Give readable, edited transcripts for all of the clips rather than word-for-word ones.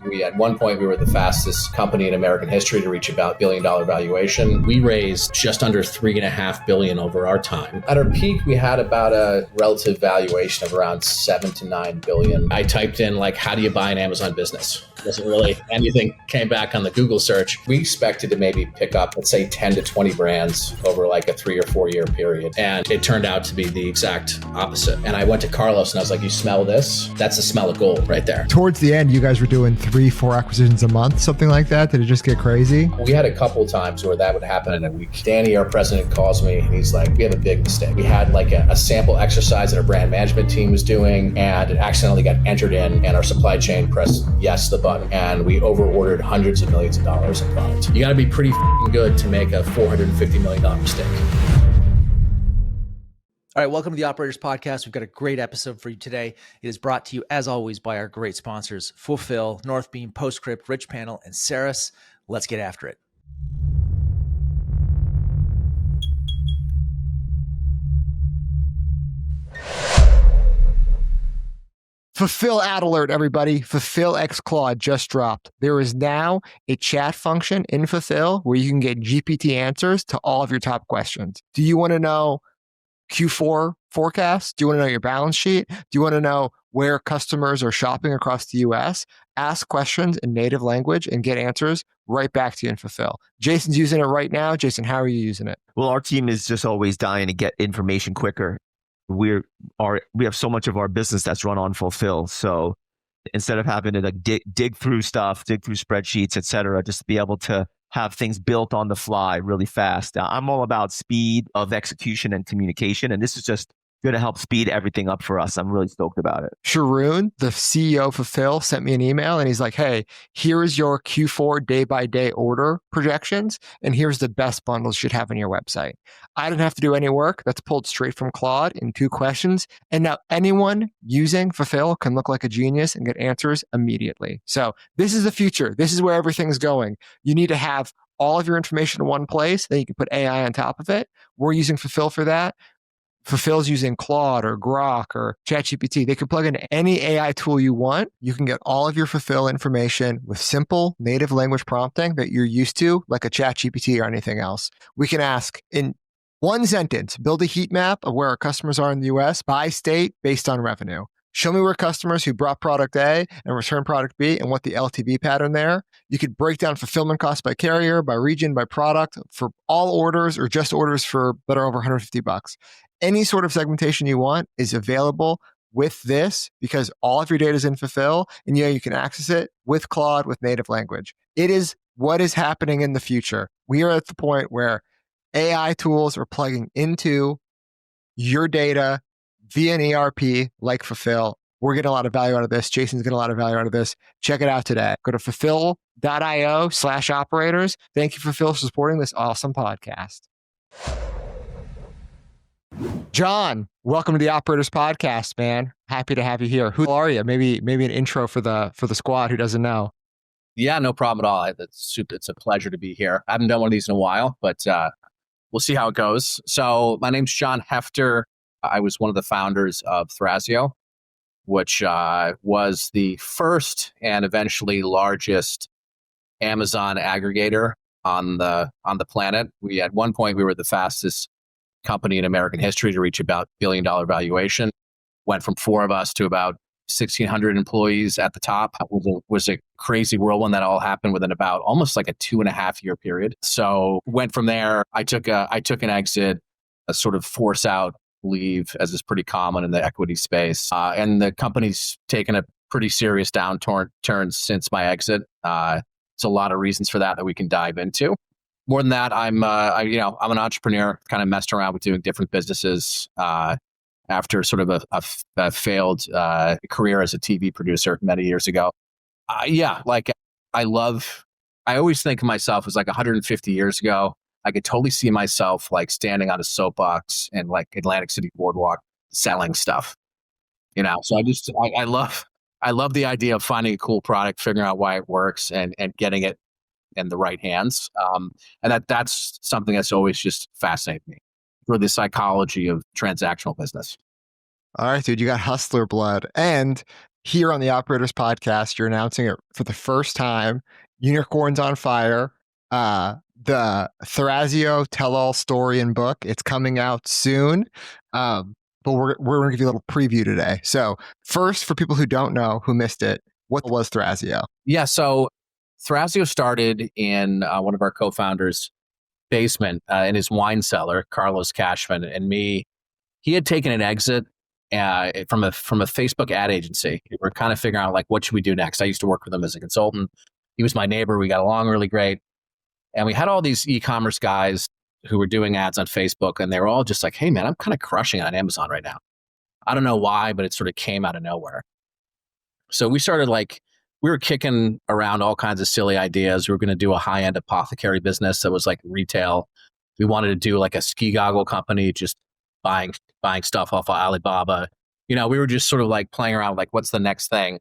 At one point, we were the fastest company in American history to reach about $1 billion valuation. We raised just under $3.5 billion over our time. At our peak, we had about a relative valuation of around $7 to $9 billion. I typed in how do you buy an Amazon business? Wasn't really anything came back on the Google search. We expected to maybe pick up, let's say 10 to 20 brands over a 3 or 4 year period. And it turned out to be the exact opposite. And I went to Carlos and I was like, you smell this? That's the smell of gold right there. Towards the end, you guys were doing 3-4 acquisitions a month, something like that. Did it just get crazy? We had a couple times where that would happen in a week. Danny, our president, calls me and he's like, we have a big mistake. We had a sample exercise that our brand management team was doing, and it accidentally got entered in, and our supply chain pressed yes the button, and we over-ordered hundreds of millions of dollars in product. You got to be pretty good to make a $450 million mistake. All right, welcome to the Operators Podcast. We've got a great episode for you today. It is brought to you, as always, by our great sponsors, Fulfill, Northbeam, Postscript, Richpanel, and Saras. Let's get after it. Fulfill ad alert, everybody. Fulfill X Claude just dropped. There is now a chat function in Fulfill where you can get GPT answers to all of your top questions. Do you want to know Q4 forecast? Do you want to know your balance sheet? Do you want to know where customers are shopping across the US? Ask questions in native language and get answers right back to you in Fulfill. Jason's using it right now. Jason, how are you using it? Well, our team is just always dying to get information quicker. We have so much of our business that's run on Fulfill. So instead of having to dig through stuff, dig through spreadsheets, et cetera, just to be able to have things built on the fly really fast. I'm all about speed of execution and communication, and this is just going to help speed everything up for us. I'm really stoked about it. Sharoon, the CEO of Fulfill, sent me an email and he's like, hey, here is your Q4 day-by-day order projections, and here's the best bundles you should have on your website. I didn't have to do any work. That's pulled straight from Claude in 2 questions. And now anyone using Fulfill can look like a genius and get answers immediately. So this is the future. This is where everything's going. You need to have all of your information in one place. Then you can put AI on top of it. We're using Fulfill for that. Fulfill's using Claude or Grok or ChatGPT. They can plug in any AI tool you want. You can get all of your Fulfill information with simple native language prompting that you're used to, like a ChatGPT or anything else. We can ask in 1 sentence, build a heat map of where our customers are in the US by state based on revenue. Show me where customers who brought product A and returned product B and what the LTV pattern there. You could break down fulfillment costs by carrier, by region, by product for all orders or just orders that are over $150. Any sort of segmentation you want is available with this because all of your data is in Fulfill, and you can access it with Claude with native language. It is what is happening in the future. We are at the point where AI tools are plugging into your data via an ERP like Fulfill. We're getting a lot of value out of this. Jason's getting a lot of value out of this. Check it out today. Go to fulfill.io/operators. Thank you, Fulfill, for supporting this awesome podcast. John, welcome to the Operators Podcast, man. Happy to have you here. Who are you? Maybe an intro for the squad who doesn't know. Yeah, no problem at all. It's a pleasure to be here. I haven't done one of these in a while, but we'll see how it goes. So my name's John Hefter. I was one of the founders of Thrasio, which was the first and eventually largest Amazon aggregator on the planet. At one point, we were the fastest company in American history to reach about $1 billion valuation. Went from 4 of us to about 1,600 employees at the top. It was a crazy whirlwind that all happened within about almost like a 2.5 year period. So went from there. I took an exit, a sort of force out leave, as is pretty common in the equity space. And the company's taken a pretty serious downturn since my exit. There's a lot of reasons for that we can dive into. More than that, I'm an entrepreneur, kind of messed around with doing different businesses after sort of a failed career as a TV producer many years ago. I always think of myself as 150 years ago. I could totally see myself standing on a soapbox in Atlantic City Boardwalk selling stuff, So I love the idea of finding a cool product, figuring out why it works, and getting it in the right hands. And that's something that's always just fascinated me for the psychology of transactional business. All right, dude, you got hustler blood. And here on the Operators Podcast, you're announcing it for the first time. Unicorns on Fire, the Thrasio tell-all story and book. It's coming out soon, but we're going to give you a little preview today. So first, for people who don't know, who missed it, what was Thrasio? Yeah, so Thrasio started in one of our co-founders' basement in his wine cellar, Carlos Cashman, and me. He had taken an exit from a Facebook ad agency. We were kind of figuring out like what should we do next. I used to work with him as a consultant. He was my neighbor. We got along really great. And we had all these e-commerce guys who were doing ads on Facebook, and they were all just like, hey, man, I'm kind of crushing it on Amazon right now. I don't know why, but it sort of came out of nowhere. So we started we were kicking around all kinds of silly ideas. We were going to do a high-end apothecary business that was like retail. We wanted to do like a ski goggle company, just buying stuff off of Alibaba. We were just sort of like playing around, like, what's the next thing?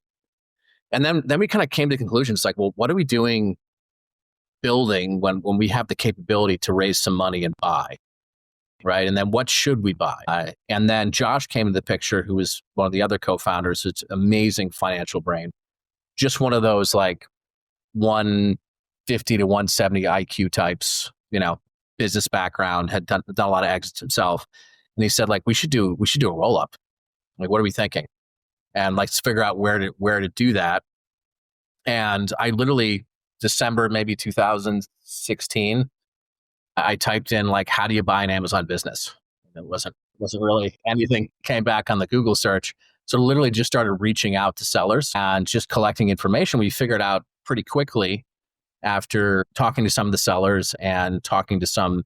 And then we kind of came to conclusions like, well, what are we doing building when we have the capability to raise some money and buy, right? And then what should we buy? And then Josh came into the picture, who was one of the other co-founders. It's amazing financial brain. Just one of those like 150 to 170 IQ types, business background, had done a lot of exits himself. And he said, like, we should do a roll up. Like, what are we thinking? And let's figure out where to do that. And I literally, December, maybe 2016, I typed in like, how do you buy an Amazon business? And it wasn't really anything came back on the Google search. So literally just started reaching out to sellers and just collecting information. We figured out pretty quickly after talking to some of the sellers and talking to some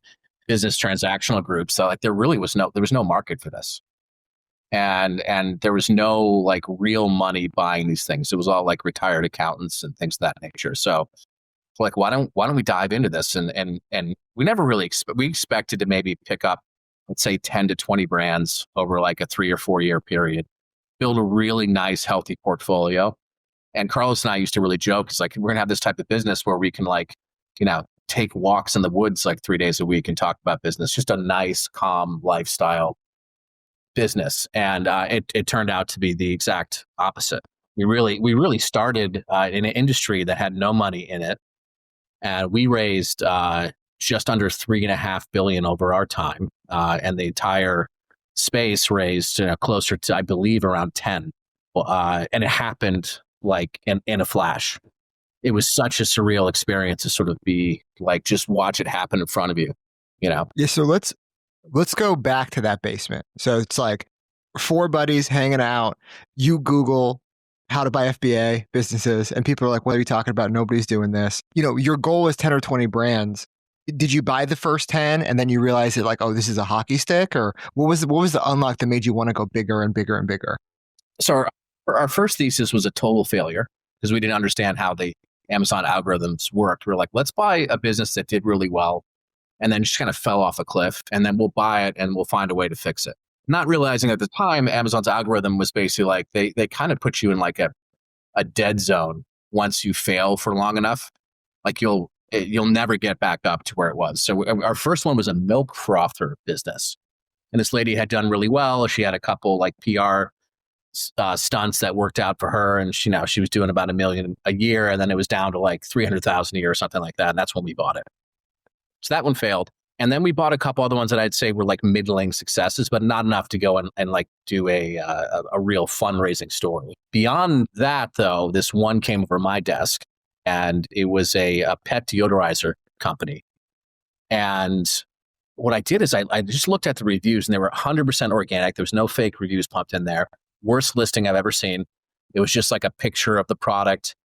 business transactional groups that like there was no market for this. And there was no like real money buying these things. It was all like retired accountants and things of that nature. So like, why don't we dive into this? And we never really we expected to maybe pick up, let's say 10 to 20 brands over like a 3 or 4 year period, build a really nice, healthy portfolio. And Carlos and I used to really joke, it's like, we're gonna have this type of business where we can like, take walks in the woods like 3 days a week and talk about business, just a nice, calm lifestyle business. And it turned out to be the exact opposite. We really started in an industry that had no money in it. And we raised just under $3.5 billion over our time. And the entire space raised closer to, I believe, around 10. And it happened like in a flash. It was such a surreal experience to sort of be like, just watch it happen in front of you, Yeah, so let's go back to that basement. So it's like 4 buddies hanging out. You Google how to buy FBA businesses, and people are like, what are you talking about? Nobody's doing this. Your goal is 10 or 20 brands. Did you buy the first 10 and then you realize that like, oh, this is a hockey stick? Or what was the unlock that made you want to go bigger and bigger and bigger? So our first thesis was a total failure because we didn't understand how the Amazon algorithms worked. We're like, let's buy a business that did really well and then just kind of fell off a cliff, and then we'll buy it and we'll find a way to fix it. Not realizing at the time, Amazon's algorithm was basically like, they kind of put you in like a dead zone once you fail for long enough. Like you'll never get back up to where it was. So our first one was a milk frother business. And this lady had done really well. She had a couple like PR stunts that worked out for her. And she was doing about $1 million a year. And then it was down to like 300,000 a year or something like that. And that's when we bought it. So that one failed. And then we bought a couple other ones that I'd say were like middling successes, but not enough to go and like do a real fundraising story. Beyond that, though, this one came over my desk, and it was a pet deodorizer company. And what I did is I just looked at the reviews, and they were 100% organic. There was no fake reviews pumped in there. Worst listing I've ever seen. It was just like a picture of the product.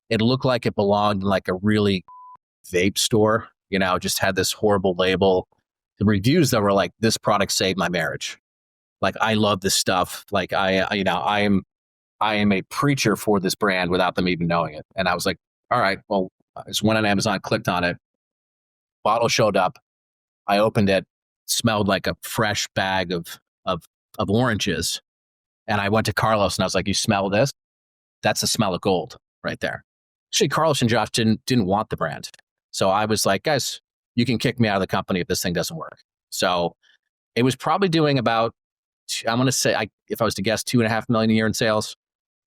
It looked like it belonged in like a really vape store. Just had this horrible label. The reviews that were like, this product saved my marriage. Like, I love this stuff. Like I am a preacher for this brand without them even knowing it. And I was like, all right, well, I just went on Amazon, clicked on it. Bottle showed up. I opened it, smelled like a fresh bag of oranges. And I went to Carlos and I was like, you smell this? That's the smell of gold right there. Actually, Carlos and Josh didn't want the brand. So I was like, guys, you can kick me out of the company if this thing doesn't work. So it was probably doing about, I'm going to say, if I was to guess, $2.5 million a year in sales.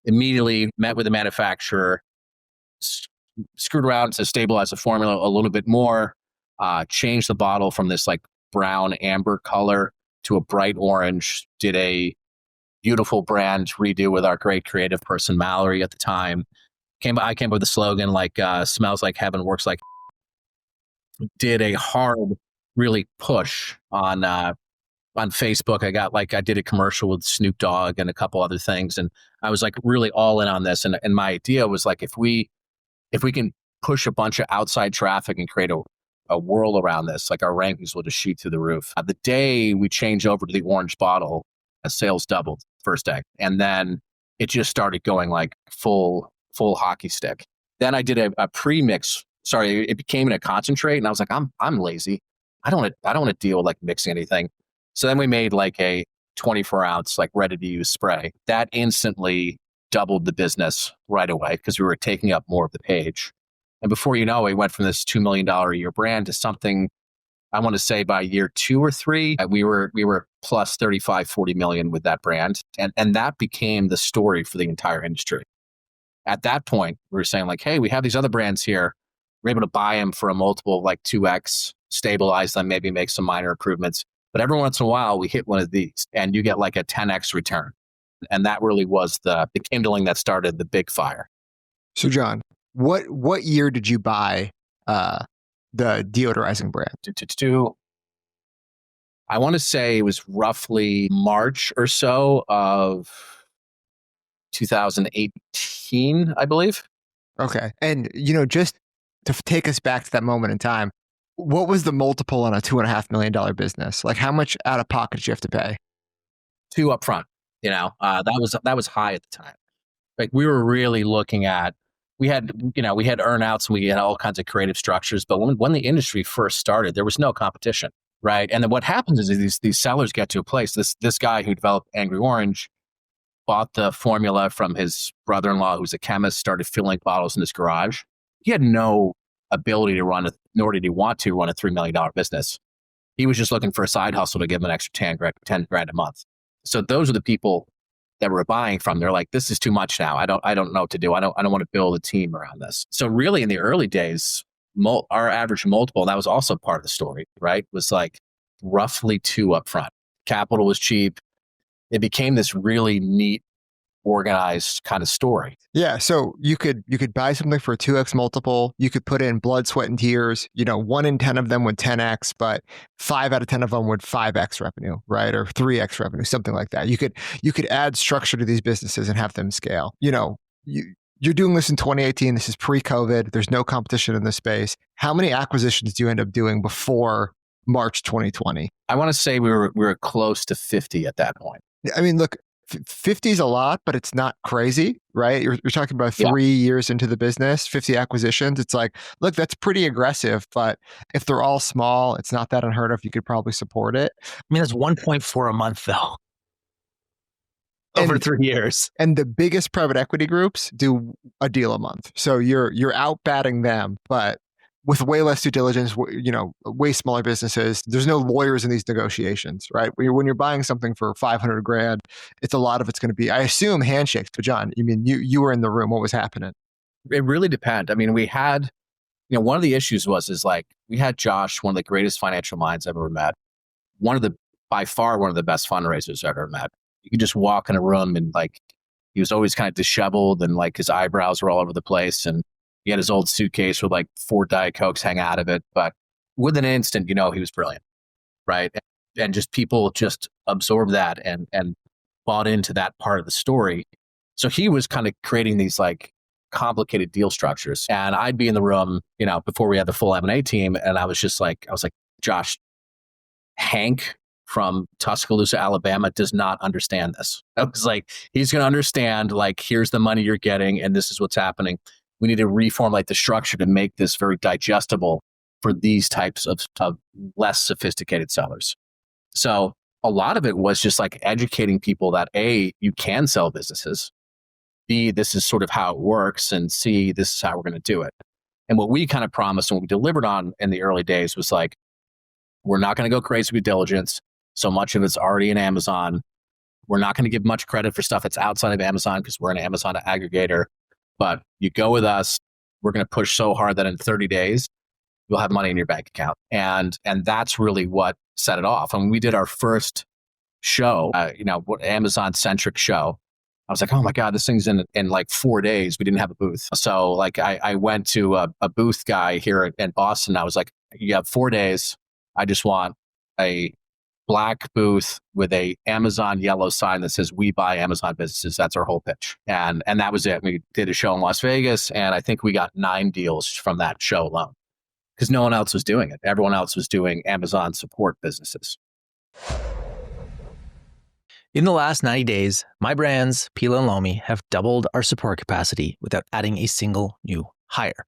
immediately met with the manufacturer, screwed around to stabilize the formula a little bit more, changed the bottle from this like brown amber color to a bright orange, did a beautiful brand redo with our great creative person, Mallory, at the time. I came up with the slogan like smells like heaven, works like. Did a hard, really push on Facebook. I did a commercial with Snoop Dogg and a couple other things. And I was like really all in on this. And my idea was like, if we can push a bunch of outside traffic and create a world around this, like our rankings will just shoot through the roof. The day we changed over to the orange bottle, sales doubled first day. And then it just started going like full hockey stick. Then I did a pre-mix. Sorry, it became in a concentrate. And I was like, I'm lazy. I don't want to deal with like mixing anything. So then we made like a 24 ounce, like ready to use spray. That instantly doubled the business right away because we were taking up more of the page. And before you know, we went from this $2 million a year brand to something, I want to say by year 2 or 3, we were plus 35, 40 million with that brand. And that became the story for the entire industry. At that point, we were saying like, hey, we have these other brands here. We're able to buy them for a multiple of like 2x, stabilize them, maybe make some minor improvements. But every once in a while, we hit one of these and you get like a 10x return. And that really was the kindling that started the big fire. So John, what year did you buy the deodorizing brand? I want to say it was roughly March or so of 2018, I believe. Okay. And, just to take us back to that moment in time, what was the multiple on a $2.5 million business? Like how much out of pocket did you have to pay? 2 upfront, that was high at the time. Like we were really looking at, we had earnouts and we had all kinds of creative structures. But when the industry first started, there was no competition, right? And then what happens is these sellers get to a place. This guy who developed Angry Orange bought the formula from his brother-in-law, who's a chemist, started filling bottles in his garage. He had no ability to run, nor did he want to run a $3 million business. He was just looking for a side hustle to give him an extra 10 grand a month. So those are the people that we're buying from. They're like, this is too much now. I don't know what to do. I don't want to build a team around this. So really in the early days, our average multiple, that was also part of the story, right? Was like roughly 2 upfront. Capital was cheap. It became this really neat, organized kind of story. Yeah. So you could buy something for a 2x multiple. You could put in blood, sweat, and tears. 1 in 10 of them would 10x, but 5 out of 10 of them would 5x revenue, right? Or 3x revenue, something like that. You could add structure to these businesses and have them scale. You're doing this in 2018. This is pre-COVID. There's no competition in this space. How many acquisitions do you end up doing before March 2020? I want to say we were close to 50 at that point. I mean, look, 50 is a lot, but it's not crazy, right? You're talking about 3 years into the business, 50 acquisitions. It's like, look, that's pretty aggressive, but if they're all small, it's not that unheard of. You could probably support it. I mean, that's 1.4 a month though. Over 3 years. And the biggest private equity groups do a deal a month. So you're outbatting them, but with way less due diligence, way smaller businesses. There's no lawyers in these negotiations, right? When you're buying something for 500 grand, it's a lot of it's going to be, I assume, handshakes. But John, you were in the room. What was happening? It really depends. I mean, we had, one of the issues is like, we had Josh, one of the greatest financial minds I've ever met. By far, one of the best fundraisers I've ever met. You could just walk in a room and like, he was always kind of disheveled and like his eyebrows were all over the place. And he had his old suitcase with like 4 Diet Cokes hang out of it. But within an instant, he was brilliant, right? And just people just absorbed that and bought into that part of the story. So he was kind of creating these like complicated deal structures. And I'd be in the room, before we had the full M&A team. And I was like, Josh, Hank from Tuscaloosa, Alabama does not understand this. I was like, he's going to understand, like, here's the money you're getting and this is what's happening. We need to reformulate the structure to make this very digestible for these types of less sophisticated sellers. So a lot of it was just like educating people that A, you can sell businesses. B, this is sort of how it works. And C, this is how we're going to do it. And what we kind of promised and what we delivered on in the early days was like, we're not going to go crazy with diligence. So much of it's already in Amazon. We're not going to give much credit for stuff that's outside of Amazon because we're an Amazon aggregator. But you go with us, we're going to push so hard that in 30 days, you'll have money in your bank account. And that's really what set it off. And when we did our first show, what Amazon-centric show, I was like, oh my God, this thing's in like 4 days. We didn't have a booth. So like I went to a booth guy here in Boston. I was like, you have 4 days. I just want a black booth with a Amazon yellow sign that says "We buy Amazon businesses." That's our whole pitch, and that was it. We did a show in Las Vegas, and I think we got 9 deals from that show alone because no one else was doing it. Everyone else was doing Amazon support businesses. In the last 90 days, my brands, Pila and Lomi, have doubled our support capacity without adding a single new hire.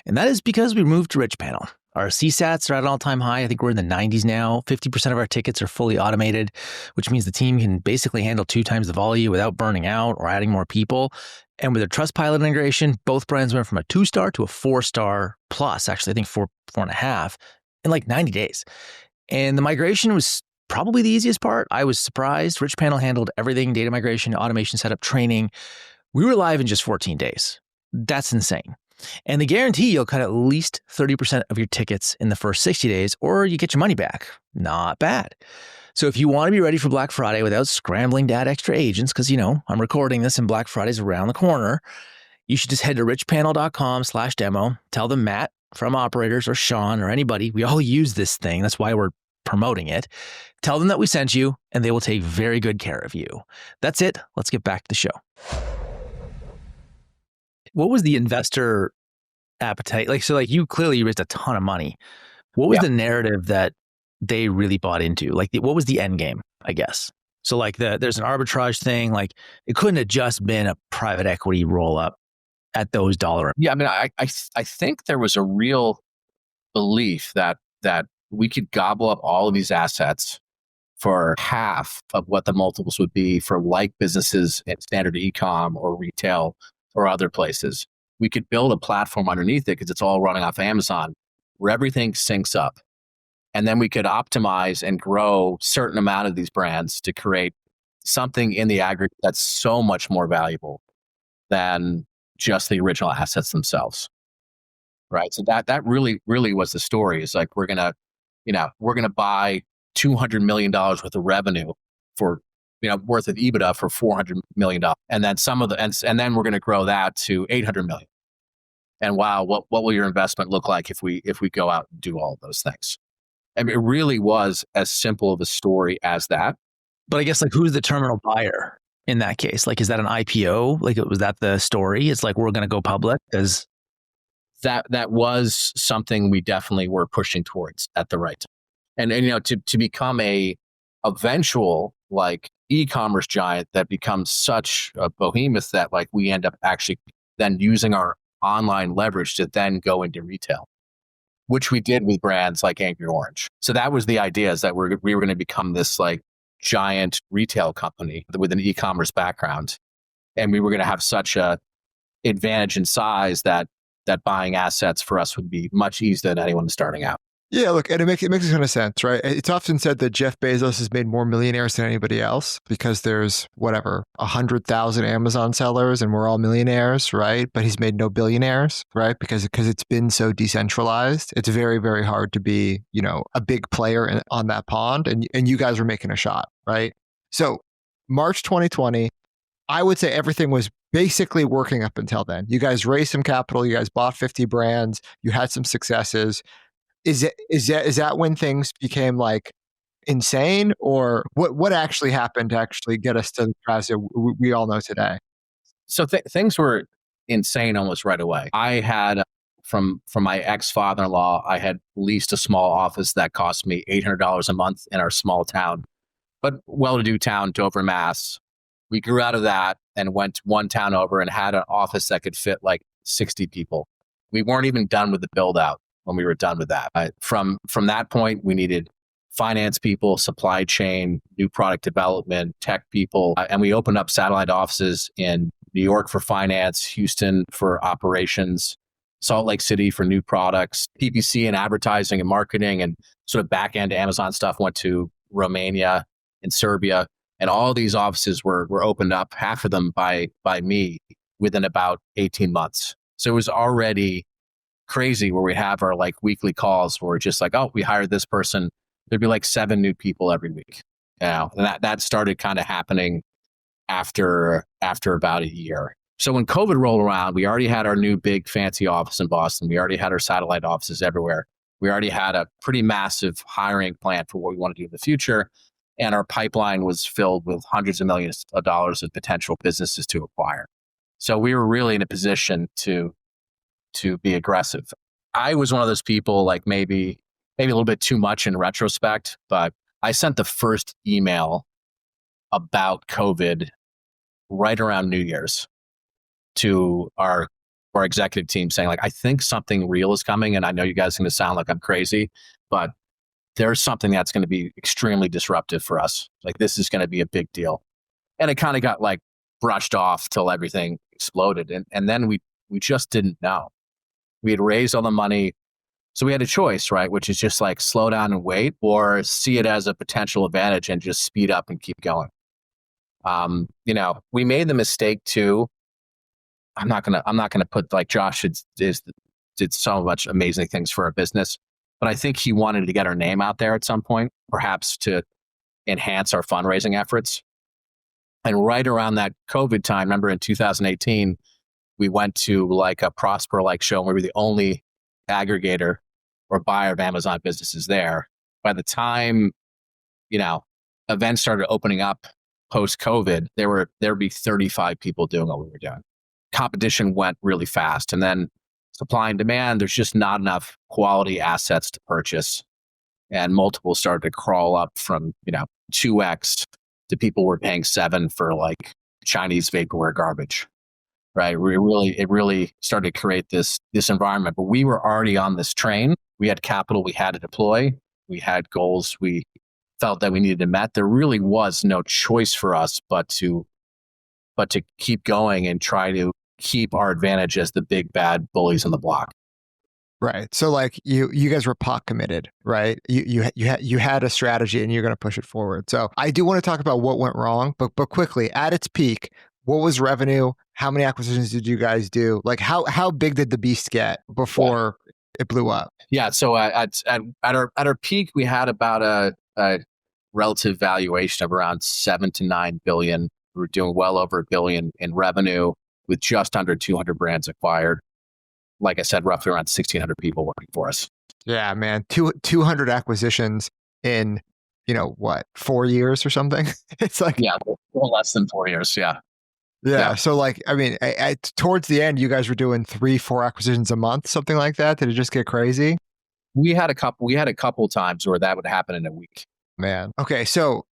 And that is because we moved to Richpanel. Our CSATs are at an all-time high. I think we're in the 90s now. 50% of our tickets are fully automated, which means the team can basically handle 2 times the volume without burning out or adding more people. And with their Trustpilot integration, both brands went from a 2-star to a 4-star plus, actually, I think 4.5 in like 90 days. And the migration was probably the easiest part. I was surprised. Richpanel handled everything: data migration, automation setup, training. We were live in just 14 days. That's insane. And they guarantee you'll cut at least 30% of your tickets in the first 60 days, or you get your money back. Not bad. So if you want to be ready for Black Friday without scrambling to add extra agents, because, I'm recording this and Black Friday's around the corner, you should just head to richpanel.com/demo. Tell them Matt from Operators or Sean or anybody. We all use this thing. That's why we're promoting it. Tell them that we sent you, and they will take very good care of you. That's it. Let's get back to the show. What was the investor appetite? You clearly raised a ton of money. What was the narrative that they really bought into? What was the end game, I guess? So there's an arbitrage thing. It couldn't have just been a private equity roll up at those dollar. Yeah, I mean, I think there was a real belief that we could gobble up all of these assets for half of what the multiples would be for like businesses in standard e-com or retail or other places. We could build a platform underneath it because it's all running off Amazon where everything syncs up. And then we could optimize and grow certain amount of these brands to create something in the aggregate that's so much more valuable than just the original assets themselves. Right. So that really, really was the story. Is like, we're going to buy $200 million worth of revenue for, worth of EBITDA for $400 million. And then and then we're going to grow that to $800 million. And wow, what will your investment look like if we go out and do all of those things? I mean, it really was as simple of a story as that. But I guess who's the terminal buyer in that case? Is that an IPO? Was that the story? It's we're going to go public as that was something we definitely were pushing towards at the right time. And to become a eventual e-commerce giant that becomes such a behemoth that we end up actually then using our online leverage to then go into retail, which we did with brands like Angry Orange. So that was the idea, is that we were going to become this giant retail company with an e-commerce background. And we were going to have such a advantage in size that buying assets for us would be much easier than anyone starting out. Yeah, look, and it makes a ton of sense, right? It's often said that Jeff Bezos has made more millionaires than anybody else because there's 100,000 Amazon sellers and we're all millionaires, right? But he's made no billionaires, right? Because it's been so decentralized. It's very, very hard to be, a big player on that pond, and you guys were making a shot, right? So March 2020, I would say everything was basically working up until then. You guys raised some capital, you guys bought 50 brands, you had some successes. Is that when things became insane, or what actually happened to actually get us to the Thrasio we all know today? So things were insane almost right away. I had from my ex-father-in-law, I had leased a small office that cost me $800 a month in our small town, but well-to-do town, Dover, Mass. We grew out of that and went one town over and had an office that could fit 60 people. We weren't even done with the build out when we were done with that. From that point, we needed finance people, supply chain, new product development, tech people. And we opened up satellite offices in New York for finance, Houston for operations, Salt Lake City for new products, PPC and advertising and marketing, and sort of back end Amazon stuff went to Romania and Serbia. And all these offices were opened up, half of them by me, within about 18 months. So it was already crazy where we have our like weekly calls where we're just like, oh, we hired this person. There'd be like 7 new people every week. And that started kind of happening after about a year. So when COVID rolled around, we already had our new big fancy office in Boston. We already had our satellite offices everywhere. We already had a pretty massive hiring plan for what we want to do in the future. And our pipeline was filled with hundreds of millions of dollars of potential businesses to acquire. So we were really in a position to be aggressive. I was one of those people, like maybe a little bit too much in retrospect, but I sent the first email about COVID right around New Year's to our executive team saying, like, I think something real is coming. And I know you guys are going to sound like I'm crazy, but there's something that's going to be extremely disruptive for us. Like, this is going to be a big deal. And it kind of got like brushed off till everything exploded. And then we just didn't know. We had raised all the money. So we had a choice, right? Which is just like slow down and wait, or see it as a potential advantage and just speed up and keep going. We made the mistake too. I'm not gonna put, like, Josh did so much amazing things for our business, but I think he wanted to get our name out there at some point, perhaps to enhance our fundraising efforts. And right around that COVID time, remember in 2018, we went to like a Prosper like show, and we were the only aggregator or buyer of Amazon businesses there. By the time, events started opening up post-COVID, there'd be 35 people doing what we were doing. Competition went really fast. And then supply and demand, there's just not enough quality assets to purchase. And multiples started to crawl up from, 2x to people were paying 7 for like Chinese vaporware garbage, right? It really started to create this environment. But we were already on this train. We had capital we had to deploy. We had goals we felt that we needed to met. There really was no choice for us but to keep going and try to keep our advantage as the big bad bullies on the block. Right. So like you guys were pot committed, right? You had a strategy and you're going to push it forward. So I do want to talk about what went wrong, but quickly, at its peak, what was revenue? How many acquisitions did you guys do? Like how big did the beast get before it blew up? Yeah. So at our peak, we had about a relative valuation of around 7 to 9 billion. We were doing well over $1 billion in revenue with just under 200 brands acquired. Like I said, roughly around 1,600 people working for us. Yeah, man. 200 acquisitions in, 4 years or something? It's like... Yeah, less than 4 years, yeah. Yeah. So like, I mean, towards the end, you guys were doing 3-4 acquisitions a month, something like that. Did it just get crazy? We had a couple times where that would happen in a week. Man. Okay. So,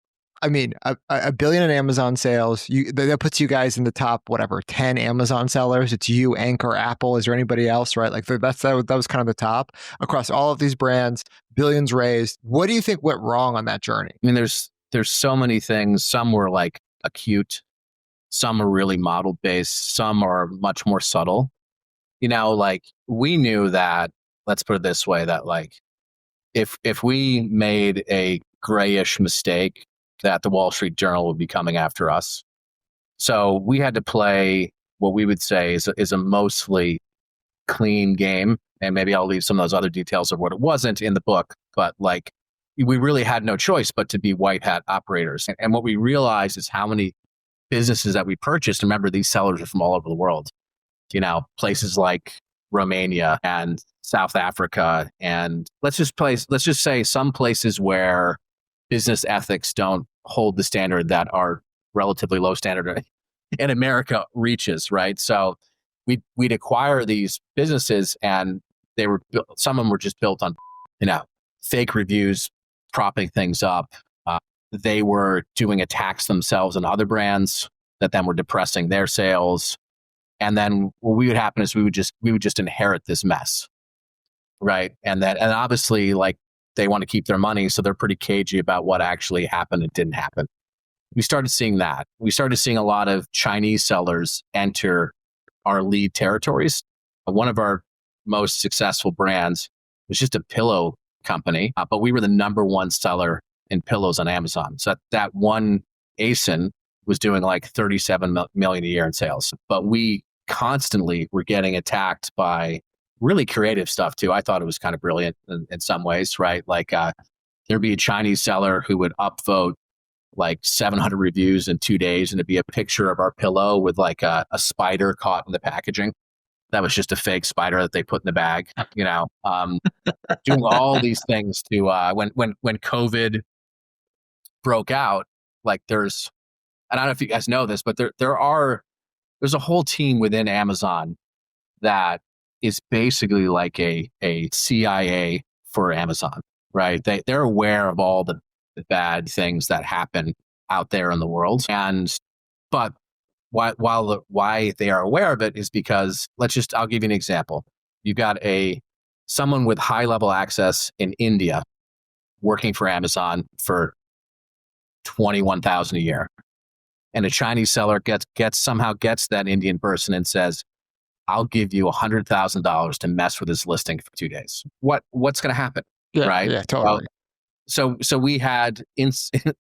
I mean, a billion in Amazon sales, that puts you guys in the top, 10 Amazon sellers. It's you, Anchor, Apple. Is there anybody else, right? Like that was kind of the top across all of these brands, billions raised. What do you think went wrong on that journey? I mean, there's so many things. Some were like acute. Some are really model based. Some are much more subtle. Like we knew that, let's put it this way, that like, if we made a grayish mistake, that the Wall Street Journal would be coming after us. So we had to play what we would say is a mostly clean game. And maybe I'll leave some of those other details of what it wasn't in the book, but like we really had no choice but to be white hat operators. And what we realized is how many businesses that we purchased. Remember, these sellers are from all over the world, places like Romania and South Africa. And let's just say some places where business ethics don't hold the standard that our relatively low standard in America reaches, right? So we'd acquire these businesses, and some of them were just built on, fake reviews, propping things up. They were doing attacks themselves on other brands that then were depressing their sales. And then what would happen is we would just inherit this mess, right? And obviously, like, they want to keep their money, so they're pretty cagey about what actually happened and didn't happen. We started seeing that. We started seeing a lot of Chinese sellers enter our lead territories. One of our most successful brands was just a pillow company, but we were the number one seller in pillows on Amazon. So that one ASIN was doing like 37 million a year in sales. But we constantly were getting attacked by really creative stuff too. I thought it was kind of brilliant in some ways, right? Like there'd be a Chinese seller who would upvote like 700 reviews in 2 days, and it'd be a picture of our pillow with like a spider caught in the packaging. That was just a fake spider that they put in the bag, doing all these things to when COVID broke out, like there's, and I don't know if you guys know this, but there's a whole team within Amazon that is basically like a CIA for Amazon, right? They're aware of all the bad things that happen out there in the world. But why they are aware of it is because I'll give you an example. You got someone with high level access in India working for Amazon for 21,000 a year. And a Chinese seller somehow gets that Indian person and says, I'll give you $100,000 to mess with this listing for 2 days. What's going to happen? Yeah, right? Yeah, totally. So we had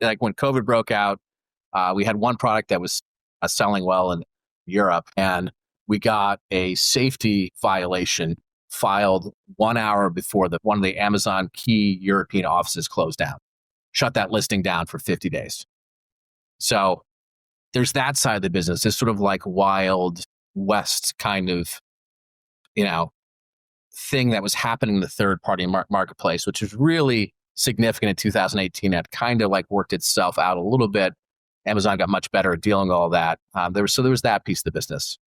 like when COVID broke out, we had one product that was selling well in Europe, and we got a safety violation filed 1 hour before one of the Amazon key European offices closed down, shut that listing down for 50 days. So there's that side of the business. It's sort of like Wild West kind of, thing that was happening in the third party marketplace, which was really significant in 2018. That kind of like worked itself out a little bit. Amazon got much better at dealing with all that. There was that piece of the business.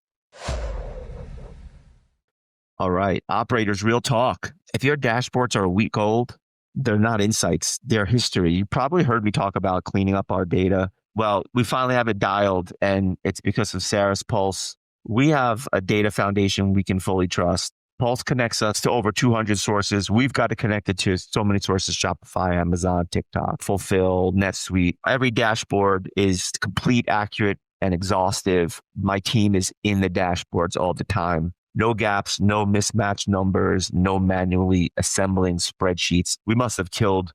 All right. Operators, real talk. If your dashboards are a week old, they're not insights, they're history. You probably heard me talk about cleaning up our data. Well, we finally have it dialed, and it's because of Saras Pulse. We have a data foundation we can fully trust. Pulse connects us to over 200 sources. We've got to connect it to so many sources: Shopify, Amazon, TikTok, Fulfill, NetSuite. Every dashboard is complete, accurate, and exhaustive. My team is in the dashboards all the time. No gaps, no mismatched numbers, no manually assembling spreadsheets. We must have killed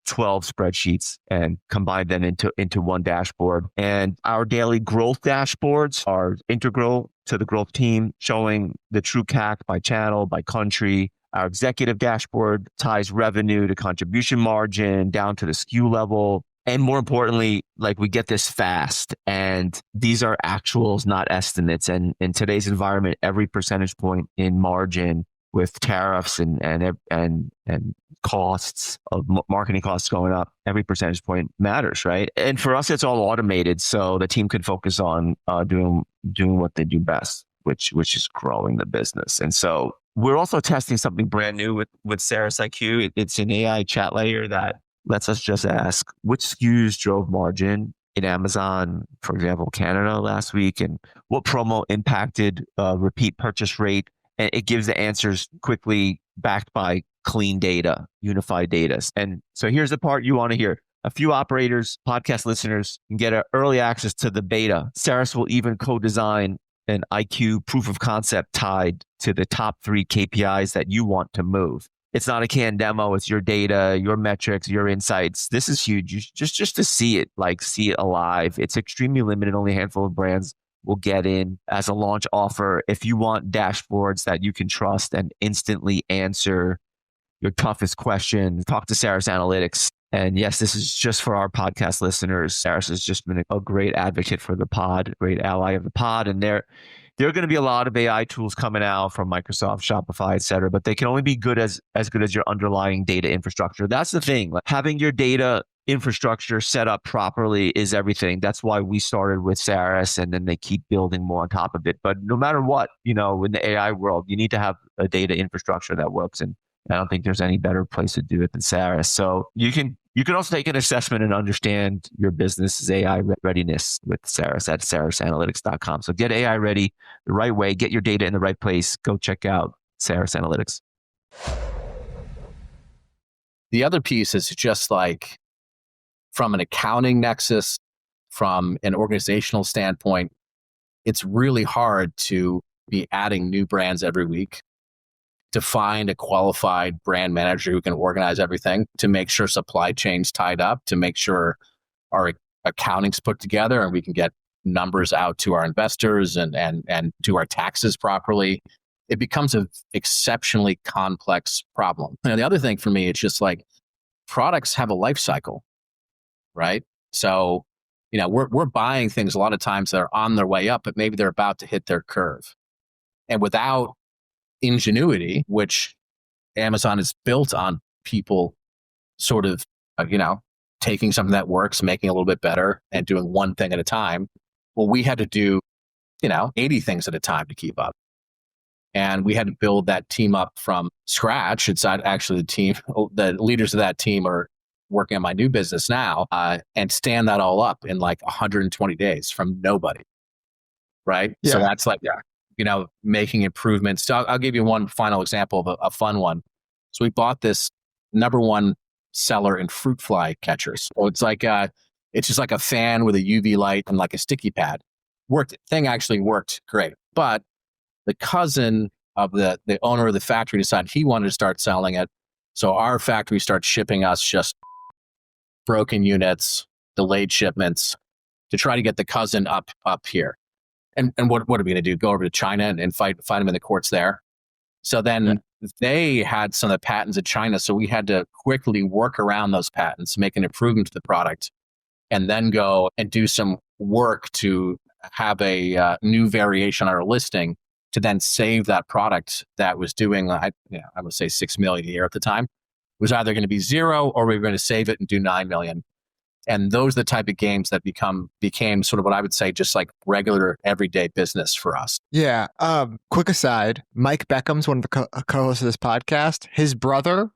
12 spreadsheets and combined them into one dashboard. And our daily growth dashboards are integral to the growth team, showing the true CAC by channel, by country. Our executive dashboard ties revenue to contribution margin down to the SKU level. And more importantly, like, we get this fast, and these are actuals, not estimates. And in today's environment, every percentage point in margin with tariffs and costs of marketing costs going up, every percentage point matters, right? And for us, it's all automated, so the team can focus on doing what they do best, which is growing the business. And so we're also testing something brand new with Saras IQ. It's an AI chat layer that lets us just ask which SKUs drove margin in Amazon, for example, Canada last week, and what promo impacted repeat purchase rate. And it gives the answers quickly, backed by clean data, unified data. And so here's the part you want to hear. A few operators, podcast listeners, can get early access to the beta. Saras will even co-design an IQ proof of concept tied to the top 3 KPIs that you want to move. It's not a canned demo. It's your data, your metrics, your insights. This is huge. Just to see it alive. It's extremely limited. Only a handful of brands will get in as a launch offer. If you want dashboards that you can trust and instantly answer your toughest questions, talk to Saras Analytics. And yes, this is just for our podcast listeners. Saras has just been a great advocate for the pod, great ally of the pod. And there are going to be a lot of AI tools coming out from Microsoft, Shopify, et cetera, but they can only be good as good as your underlying data infrastructure. That's the thing. Like, having your data infrastructure set up properly is everything. That's why we started with Saras, and then they keep building more on top of it. But no matter what, in the AI world, you need to have a data infrastructure that works. And I don't think there's any better place to do it than Saras. So you can also take an assessment and understand your business's AI readiness with Saras at sarasanalytics.com. So get AI ready the right way, get your data in the right place. Go check out Saras Analytics. The other piece is just like, from an accounting nexus, from an organizational standpoint, it's really hard to be adding new brands every week, to find a qualified brand manager who can organize everything, to make sure supply chain's tied up, to make sure our accounting's put together and we can get numbers out to our investors and do our taxes properly, it becomes an exceptionally complex problem. The other thing for me, it's just like products have a life cycle, right? So, we're buying things a lot of times that are on their way up, but maybe they're about to hit their curve. And without ingenuity, which Amazon is built on people sort of, taking something that works, making it a little bit better and doing one thing at a time. Well, we had to do, 80 things at a time to keep up. And we had to build that team up from scratch. It's actually the leaders of that team are working on my new business now, and stand that all up in like 120 days from nobody. Right. Yeah. So that's like, making improvements. So I'll give you one final example of a fun one. So we bought this number one seller in fruit fly catchers. So it's like, it's just like a fan with a UV light and like a sticky pad. Thing actually worked great. But the cousin of the owner of the factory decided he wanted to start selling it. So our factory starts shipping us just broken units, delayed shipments to try to get the cousin up here. And what are we going to do? Go over to China and fight them in the courts there? So then they had some of the patents in China. So we had to quickly work around those patents, make an improvement to the product, and then go and do some work to have a new variation on our listing to then save that product that was doing, I would say $6 million a year at the time. It was either going to be zero or we were going to save it and do $9 million. And those are the type of games that became sort of what I would say just like regular everyday business for us. Yeah. Quick aside, Mike Beckham's one of the co-hosts of this podcast. His brother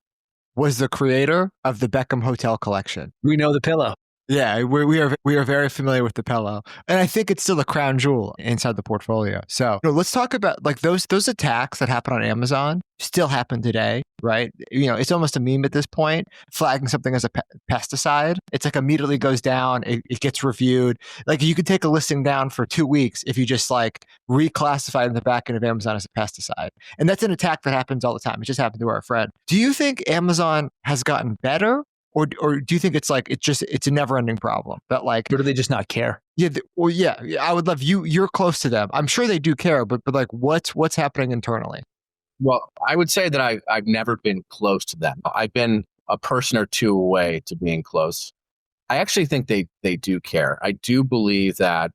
was the creator of the Beckham Hotel collection. We know the pillow. Yeah, we are very familiar with the pillow, and I think it's still a crown jewel inside the portfolio. So let's talk about like those attacks that happen on Amazon still happen today, right? It's almost a meme at this point. Flagging something as a pesticide, it's like immediately goes down. It gets reviewed. Like you could take a listing down for 2 weeks if you just like reclassify it in the back end of Amazon as a pesticide, and that's an attack that happens all the time. It just happened to our friend. Do you think Amazon has gotten better? Or do you think it's a never ending problem that like, or do they just not care? Yeah. I would love you're close to them. I'm sure they do care, but like what's happening internally? Well, I would say that I've never been close to them. I've been a person or two away to being close. I actually think they do care. I do believe that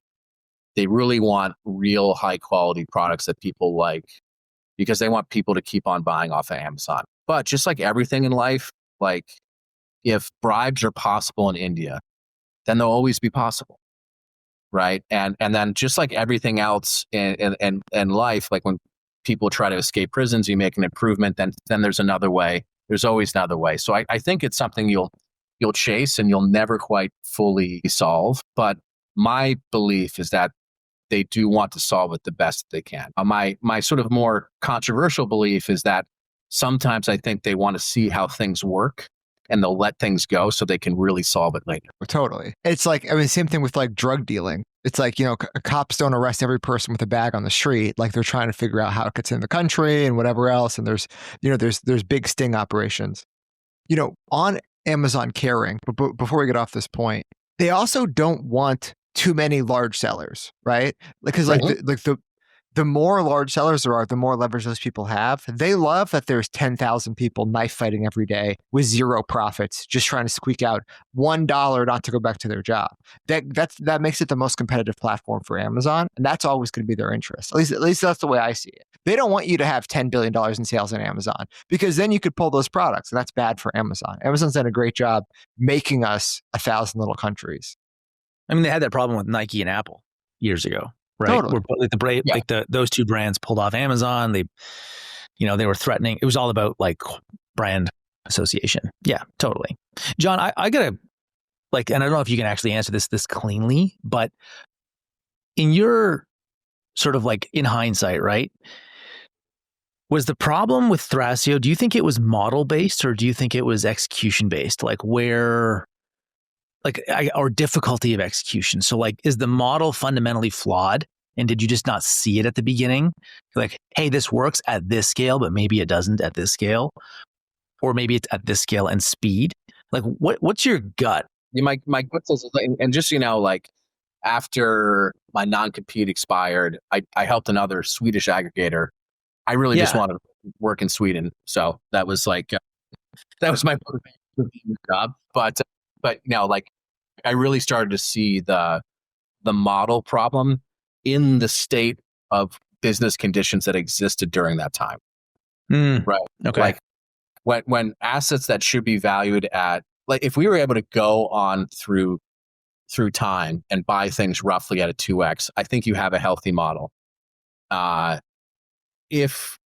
they really want real high quality products that people like because they want people to keep on buying off of Amazon. But just like everything in life, like if bribes are possible in India, then they'll always be possible, right? And then just like everything else in life, like when people try to escape prisons, you make an improvement, then there's another way. There's always another way. So I think it's something you'll chase and you'll never quite fully solve. But my belief is that they do want to solve it the best they can. My sort of more controversial belief is that sometimes I think they want to see how things work and they'll let things go so they can really solve it later. Totally. It's like, same thing with like drug dealing. It's like, cops don't arrest every person with a bag on the street. Like they're trying to figure out how it gets in the country and whatever else. And there's big sting operations. On Amazon caring, but before we get off this point, they also don't want too many large sellers, right? Because the more large sellers there are, the more leverage those people have. They love that there's 10,000 people knife fighting every day with zero profits, just trying to squeak out $1 not to go back to their job. That makes it the most competitive platform for Amazon, and that's always going to be their interest. At least that's the way I see it. They don't want you to have $10 billion in sales on Amazon because then you could pull those products, and that's bad for Amazon. Amazon's done a great job making us 1,000 little countries. I mean, they had that problem with Nike and Apple years ago. Right. Totally. Where those two brands pulled off Amazon. They were threatening. It was all about like brand association. Yeah, totally. John, I gotta and I don't know if you can actually answer this cleanly, but in your sort of like in hindsight, right? Was the problem with Thrasio, do you think it was model based or do you think it was execution based? Or difficulty of execution. So is the model fundamentally flawed? And did you just not see it at the beginning? Like, hey, this works at this scale, but maybe it doesn't at this scale. Or maybe it's at this scale and speed. Like what's your gut My good sense is, and just, like after my non-compete expired, I helped another Swedish aggregator. I really just Yeah. wanted to work in Sweden. So that was that was my motivation for the job. But like I really started to see the model problem in the state of business conditions that existed during that time. Right. Okay. Like when assets that should be valued at, like, if we were able to go on through time and buy things roughly at a 2x, I think you have a healthy model. If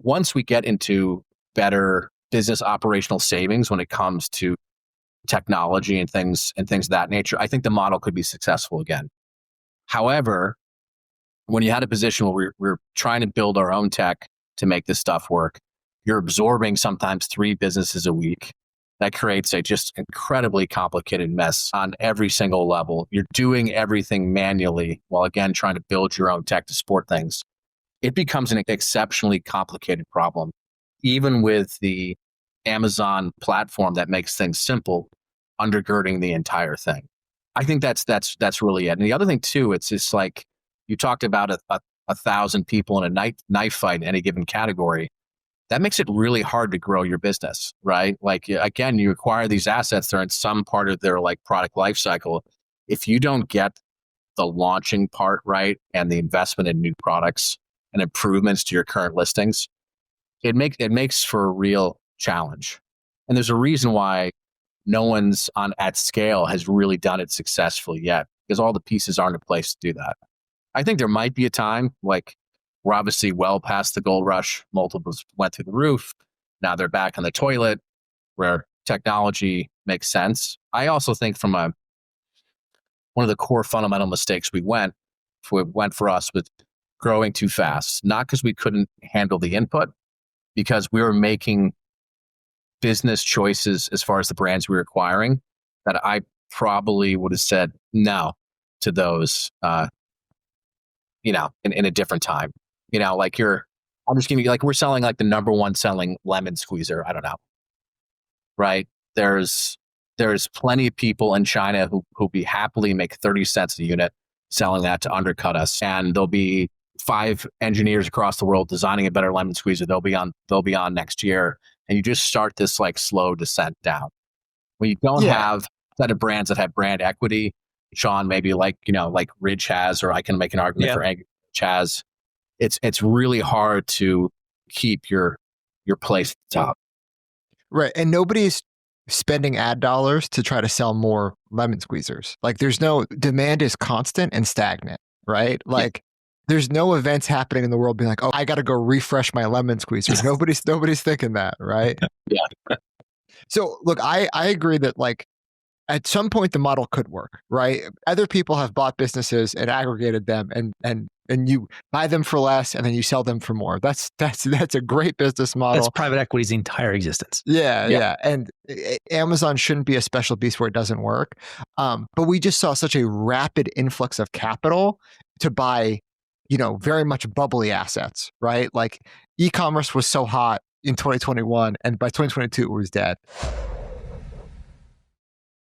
once we get into better business operational savings when it comes to technology and things of that nature, I think the model could be successful again. However, when you had a position where we're trying to build our own tech to make this stuff work, you're absorbing sometimes 3 businesses a week. That creates a just incredibly complicated mess on every single level. You're doing everything manually while, again, trying to build your own tech to support things. It becomes an exceptionally complicated problem, even with the Amazon platform that makes things simple undergirding the entire thing. I think that's really it. And the other thing too, it's just like you talked about a 1,000 people in a knife fight in any given category. That makes it really hard to grow your business, right? Like, again, you acquire these assets, they're in some part of their like product life cycle. If you don't get the launching part right and the investment in new products and improvements to your current listings, it makes for a real challenge. And there's a reason why no one's at scale has really done it successfully yet, because all the pieces aren't in place to do that. I think there might be a time, like, we're obviously well past the gold rush. Multiples went through the roof. Now they're back on the toilet where technology makes sense. I also think from one of the core fundamental mistakes we went for us with growing too fast, not because we couldn't handle the input, because we were making business choices as far as the brands we were acquiring that I probably would have said no to those, in a different time. Like I'm just giving you, like, we're selling like the number one selling lemon squeezer. I don't know. Right. There's plenty of people in China who be happily make 30 cents a unit selling that to undercut us. And there'll be 5 engineers across the world designing a better lemon squeezer. They'll be on next year. And you just start this like slow descent down. When you don't have a set of brands that have brand equity, Sean, maybe like Ridge has, or I can make an argument for Ridge has, it's really hard to keep your place at the top. Right. And nobody's spending ad dollars to try to sell more lemon squeezers. Like, there's no demand is constant and stagnant, right? Like, there's no events happening in the world being like, oh, I got to go refresh my lemon squeezer. Nobody's thinking that, right? Yeah. So look, I agree that, like, at some point the model could work, right? Other people have bought businesses and aggregated them, and you buy them for less and then you sell them for more. That's a great business model. That's private equity's entire existence. Yeah. And Amazon shouldn't be a special beast where it doesn't work. But we just saw such a rapid influx of capital to buy, very much bubbly assets, right? Like, e-commerce was so hot in 2021, and by 2022 it was dead.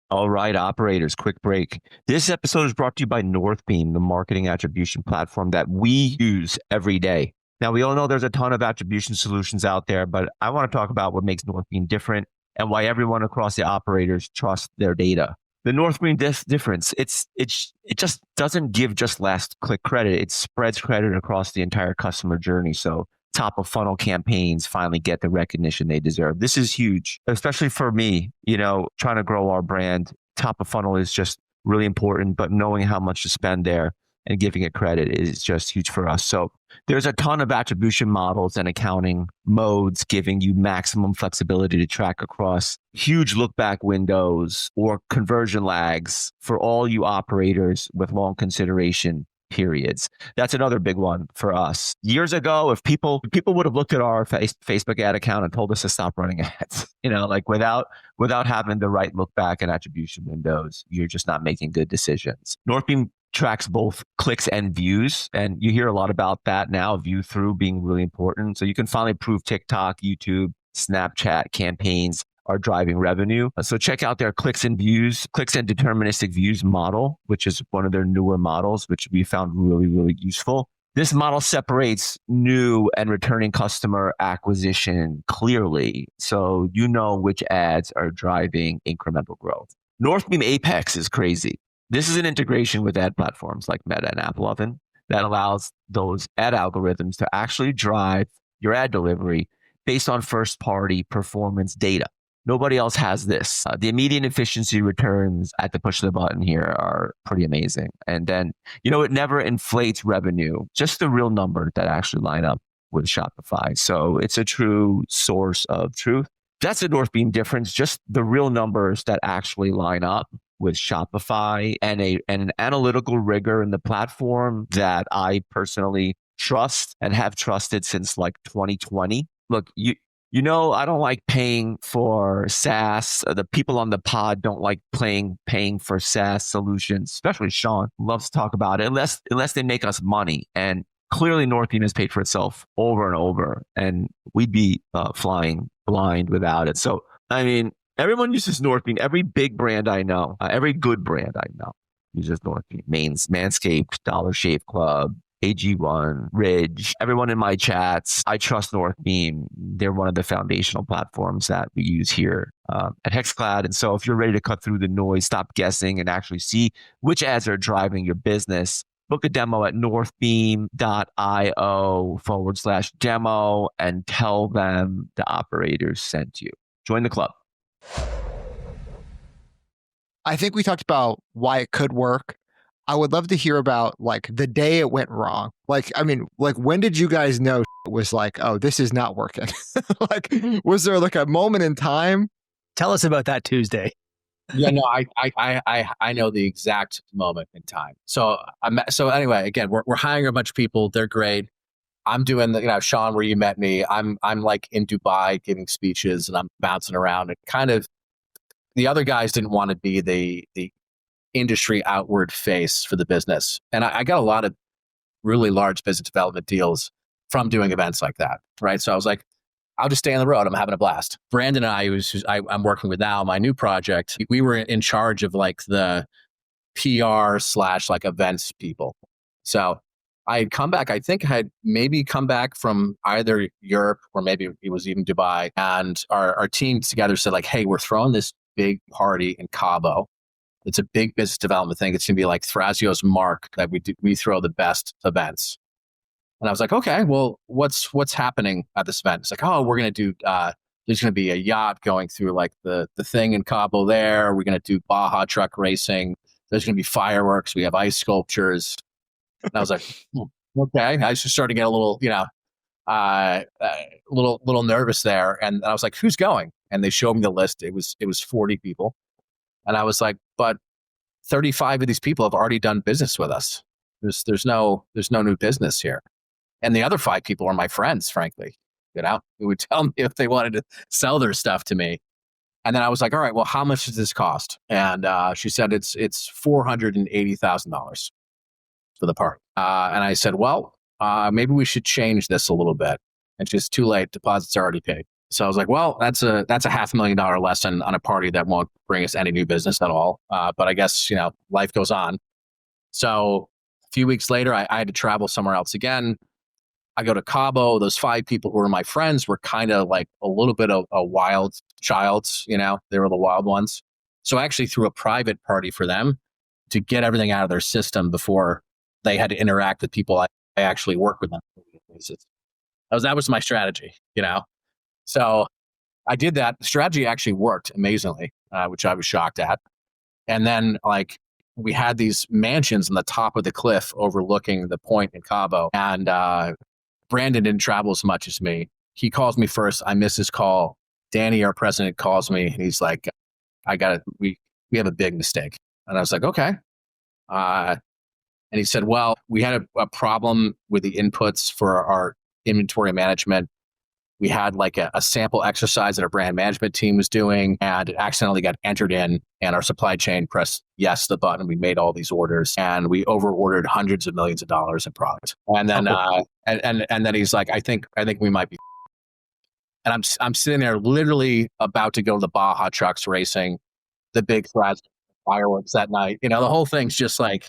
All right, operators, quick break. This episode is brought to you by Northbeam, the marketing attribution platform that we use every day. Now, we all know there's a ton of attribution solutions out there, but I want to talk about what makes Northbeam different and why everyone across the operators trusts their data. The Northbeam difference, it just doesn't give just last click credit. It spreads credit across the entire customer journey. So top of funnel campaigns finally get the recognition they deserve. This is huge, especially for me, trying to grow our brand. Top of funnel is just really important, but knowing how much to spend there and giving it credit is just huge for us. So there's a ton of attribution models and accounting modes giving you maximum flexibility to track across huge look back windows or conversion lags for all you operators with long consideration periods. That's another big one for us. Years ago, if people would have looked at our Facebook ad account and told us to stop running ads, like without having the right look back and attribution windows, you're just not making good decisions. Northbeam tracks both clicks and views, and you hear a lot about that now, view through being really important. So you can finally prove TikTok, YouTube, Snapchat campaigns are driving revenue. So check out their clicks and deterministic views model, which is one of their newer models, which we found really, really useful. This model separates new and returning customer acquisition clearly, so you know which ads are driving incremental growth. Northbeam Apex is crazy. This is an integration with ad platforms like Meta and AppLovin that allows those ad algorithms to actually drive your ad delivery based on first-party performance data. Nobody else has this. The immediate efficiency returns at the push of the button here are pretty amazing. And then, it never inflates revenue, just the real number that actually line up with Shopify. So it's a true source of truth. That's a Northbeam difference, just the real numbers that actually line up with Shopify and an analytical rigor in the platform that I personally trust and have trusted since like 2020. Look, I don't like paying for SaaS. The people on the pod don't like paying for SaaS solutions, especially Sean loves to talk about it, unless they make us money. And clearly Northbeam has paid for itself over and over, and we'd be flying blind without it. So, everyone uses Northbeam. Every big brand I know, every good brand I know uses Northbeam. Manscaped, Dollar Shave Club, AG1, Ridge, everyone in my chats. I trust Northbeam. They're one of the foundational platforms that we use here at HexCloud. And so if you're ready to cut through the noise, stop guessing, and actually see which ads are driving your business, book a demo at northbeam.io/demo and tell them the operators sent you. Join the club. I think we talked about why it could work. I would love to hear about the day it went wrong. When did you guys know it was oh, this is not working? Was there a moment in time? Tell us about that Tuesday. Yeah, no, I know the exact moment in time. So anyway, again, we're hiring a bunch of people. They're great. I'm doing Sean, where you met me. I'm in Dubai giving speeches, and I'm bouncing around. And kind of the other guys didn't want to be the industry outward face for the business. And I got a lot of really large business development deals from doing events like that, right? So I was like, I'll just stay on the road. I'm having a blast. Brandon and I, I'm working with now, my new project, we were in charge of the PR / events people. So I had come back, I think I had maybe come back from either Europe or maybe it was even Dubai. And our team together said hey, we're throwing this big party in Cabo. It's a big business development thing. It's going to be like Thrasio's mark that we throw the best events. And I was like, okay, well, what's happening at this event? It's we're going to do, there's going to be a yacht going through the thing in Cabo there. We're going to do Baja truck racing. There's going to be fireworks. We have ice sculptures. And I was like, okay. I just started to get a little, little nervous there. And I was like, who's going? And they showed me the list. It was 40 people. And I was like, but 35 of these people have already done business with us. There's no new business here. And the other 5 people are my friends, frankly, who would tell me if they wanted to sell their stuff to me. And then I was like, all right, well, how much does this cost? And she said, it's $480,000 for the party. And I said, well, maybe we should change this a little bit. It's just too late. Deposits are already paid. So I was like, well, that's a $500,000 lesson on a party that won't bring us any new business at all. But I guess, life goes on. So a few weeks later, I had to travel somewhere else again. I go to Cabo. Those 5 people who were my friends were kind of a little bit of a wild child, they were the wild ones. So I actually threw a private party for them to get everything out of their system before they had to interact with people I actually work with them. That was my strategy, So I did that. The strategy actually worked amazingly, which I was shocked at. And then we had these mansions on the top of the cliff overlooking the point in Cabo. And Brandon didn't travel as much as me. He calls me first. I miss his call. Danny, our president, calls me. And he's like, we have a big mistake. And I was like, okay. And he said, well, we had a problem with the inputs for our inventory management. We had a sample exercise that our brand management team was doing, and it accidentally got entered in, and our supply chain pressed yes the button. We made all these orders, and we over-ordered hundreds of millions of dollars in product. And then and then he's like, I think we might be. And I'm sitting there literally about to go to the Baja trucks racing, the big Thrasio fireworks that night. The whole thing's just like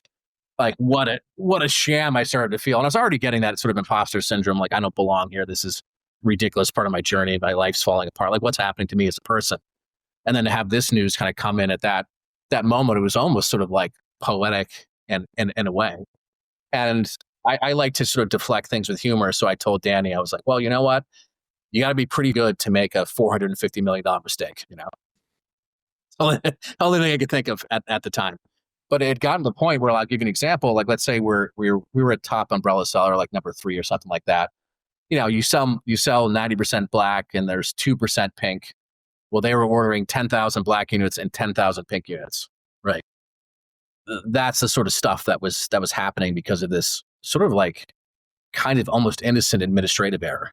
what a sham I started to feel. And I was already getting that sort of imposter syndrome. Like, I don't belong here. This is ridiculous part of my journey. My life's falling apart. Like, what's happening to me as a person? And then to have this news kind of come in at that moment, it was almost sort of like poetic in a way. And I like to sort of deflect things with humor. So I told Danny, I was like, well, you know what? You got to be pretty good to make a $450 million mistake, Only thing I could think of at the time. But it had gotten to the point where, I'll give you an example. Like, let's say we were a top umbrella seller, like number 3 or something like that. You sell 90% black and there's 2% pink. Well, they were ordering 10,000 black units and 10,000 pink units, right? That's the sort of stuff that was happening because of this sort of like kind of almost innocent administrative error,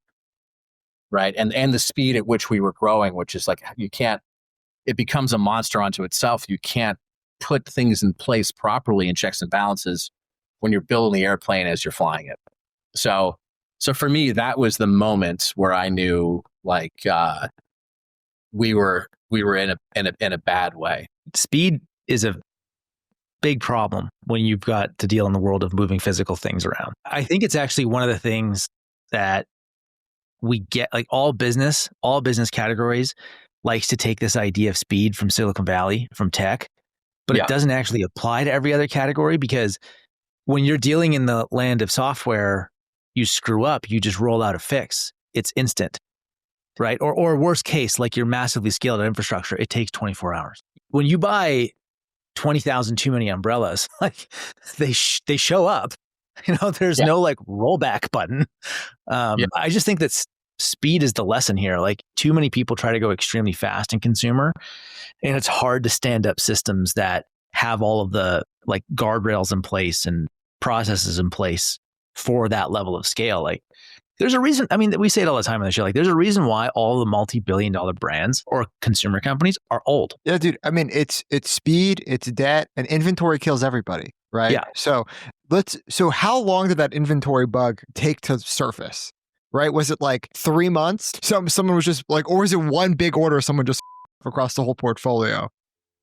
right? And the speed at which we were growing, which is like, it becomes a monster unto itself. You can't put things in place properly in checks and balances when you're building the airplane as you're flying it. So for me, that was the moment where I knew, like, we were in a bad way. Speed is a big problem when you've got to deal in the world of moving physical things around. I think it's actually one of the things that we get, like, all business categories likes to take this idea of speed from Silicon Valley, from tech, but it doesn't actually apply to every other category, because when you're dealing in the land of software, you screw up, you just roll out a fix. It's instant, right? Or worst case, like, you're massively scaled at infrastructure, it takes 24 hours. When you buy 20,000 too many umbrellas, like, they show up, there's no like rollback button. I just think that speed is the lesson here. Like, too many people try to go extremely fast in consumer, and it's hard to stand up systems that have all of the like guardrails in place and processes in place for that level of scale. Like, there's a reason, I mean, we say it all the time on the show, like, there's a reason why all the multi-billion-dollar brands or consumer companies are old. Yeah, dude. I mean, it's speed, it's debt, and inventory kills everybody, right? Yeah. So how long did that inventory bug take to surface? Right? Was it like 3 months? Someone was just like, or was it one big order someone just across the whole portfolio?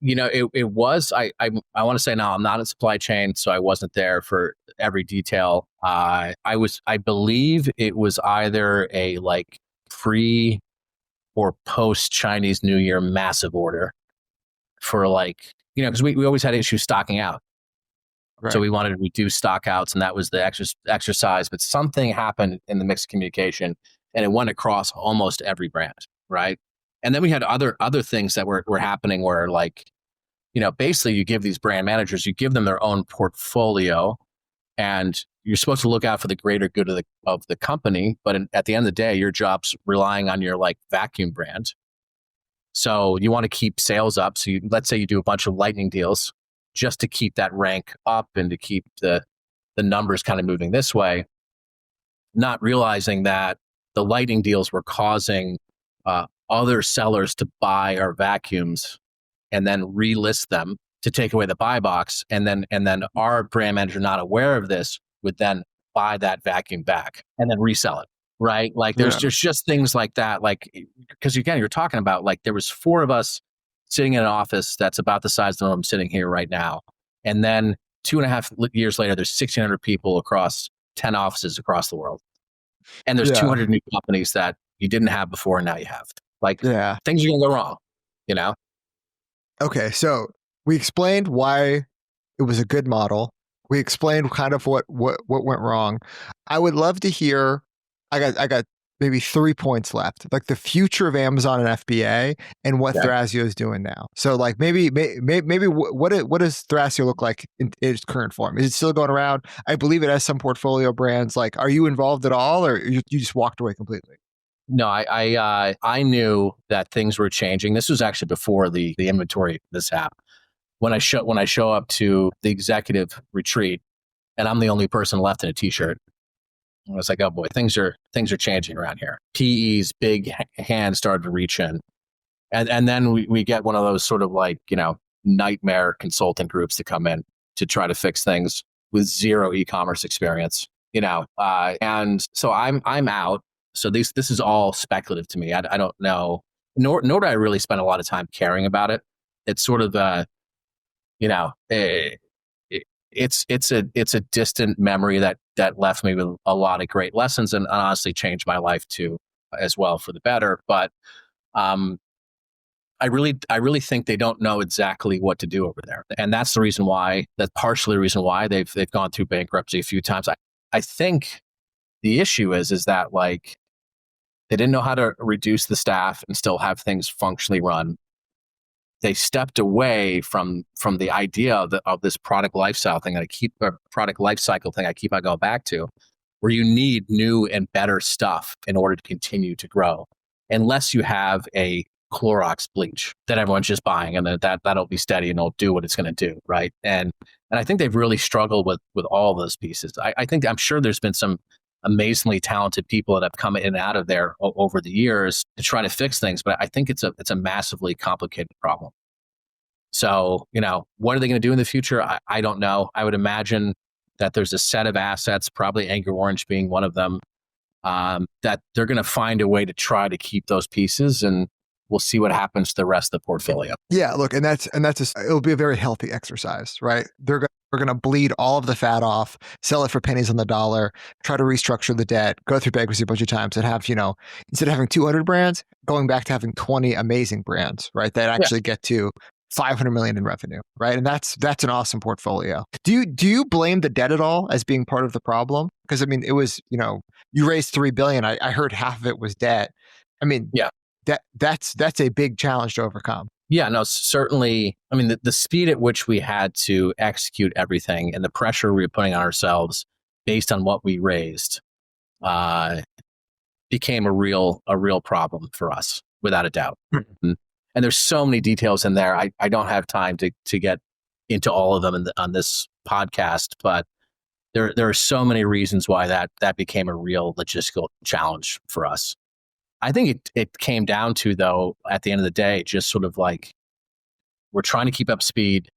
It was, I want to say now, I'm not in supply chain, so I wasn't there for every detail. I believe it was either a like pre or post Chinese New Year massive order for, like, because we always had issues stocking out. Right. So we wanted to reduce stock outs, and that was the exercise. But something happened in the mix of communication, and it went across almost every brand, right? And then we had other things that were happening where, like, basically you give these brand managers, you give them their own portfolio, and you're supposed to look out for the greater good of the company. But at the end of the day, your job's relying on your, like, vacuum brand. So you want to keep sales up. So let's say you do a bunch of lightning deals just to keep that rank up and to keep the numbers kind of moving this way, not realizing that the lightning deals were causing other sellers to buy our vacuums and then relist them to take away the buy box. And then our brand manager, not aware of this, would then buy that vacuum back and then resell it, right? Like, there's just things like that. Like, because again, you're talking about, like, there was 4 of us sitting in an office that's about the size of the one I'm sitting here right now. And then 2.5 years later, there's 1,600 people across 10 offices across the world. And there's 200 new companies that you didn't have before, and now you have. Like, things are going to go wrong, Okay, so we explained why it was a good model. We explained kind of what went wrong. I would love to hear, I got maybe 3 points left, like the future of Amazon and FBA and what Thrasio is doing now. So, like, maybe what does Thrasio look like in its current form? Is it still going around? I believe it has some portfolio brands. Like, are you involved at all, or you just walked away completely? No, I knew that things were changing. This was actually before the inventory mishap. When I show up to the executive retreat, and I'm the only person left in a t-shirt, I was like, oh boy, things are changing around here. PE's big hand started to reach in, and then we get one of those sort of, like, nightmare consultant groups to come in to try to fix things with zero e-commerce experience. And so I'm out. So this is all speculative to me. I don't know, nor do I really spend a lot of time caring about it. It's sort of it's a distant memory that left me with a lot of great lessons and honestly changed my life too as well for the better. But I really think they don't know exactly what to do over there, and that's partially the reason why they've gone through bankruptcy a few times. I think the issue is that like they didn't know how to reduce the staff and still have things functionally run. They stepped away from the idea of this product lifecycle thing I keep on going back to, where you need new and better stuff in order to continue to grow, unless you have a Clorox bleach that everyone's just buying and that'll be steady and it'll do what it's going to do, right? And I think they've really struggled with all of those pieces. I'm sure there's been some amazingly talented people that have come in and out of there over the years to try to fix things, but I think it's a massively complicated problem. So, what are they going to do in the future? I don't know. I would imagine that there's a set of assets, probably Angry Orange being one of them, that they're going to find a way to try to keep those pieces, and we'll see what happens to the rest of the portfolio. Yeah, look, it'll be a very healthy exercise, right? We're going to bleed all of the fat off, sell it for pennies on the dollar, try to restructure the debt, go through bankruptcy a bunch of times, and have, instead of having 200 brands, going back to having 20 amazing brands, right? That actually get to 500 million in revenue, right? And that's an awesome portfolio. Do you blame the debt at all as being part of the problem? Because I mean, it was, you raised $3 billion. I heard half of it was debt. I mean, yeah, that's a big challenge to overcome. Yeah, no, certainly. I mean, the speed at which we had to execute everything and the pressure we were putting on ourselves based on what we raised became a real problem for us, without a doubt. Mm-hmm. And there's so many details in there. I don't have time to get into all of them on this podcast, but there are so many reasons why that became a real logistical challenge for us. I think it came down to, though, at the end of the day, just sort of like we're trying to keep up speed.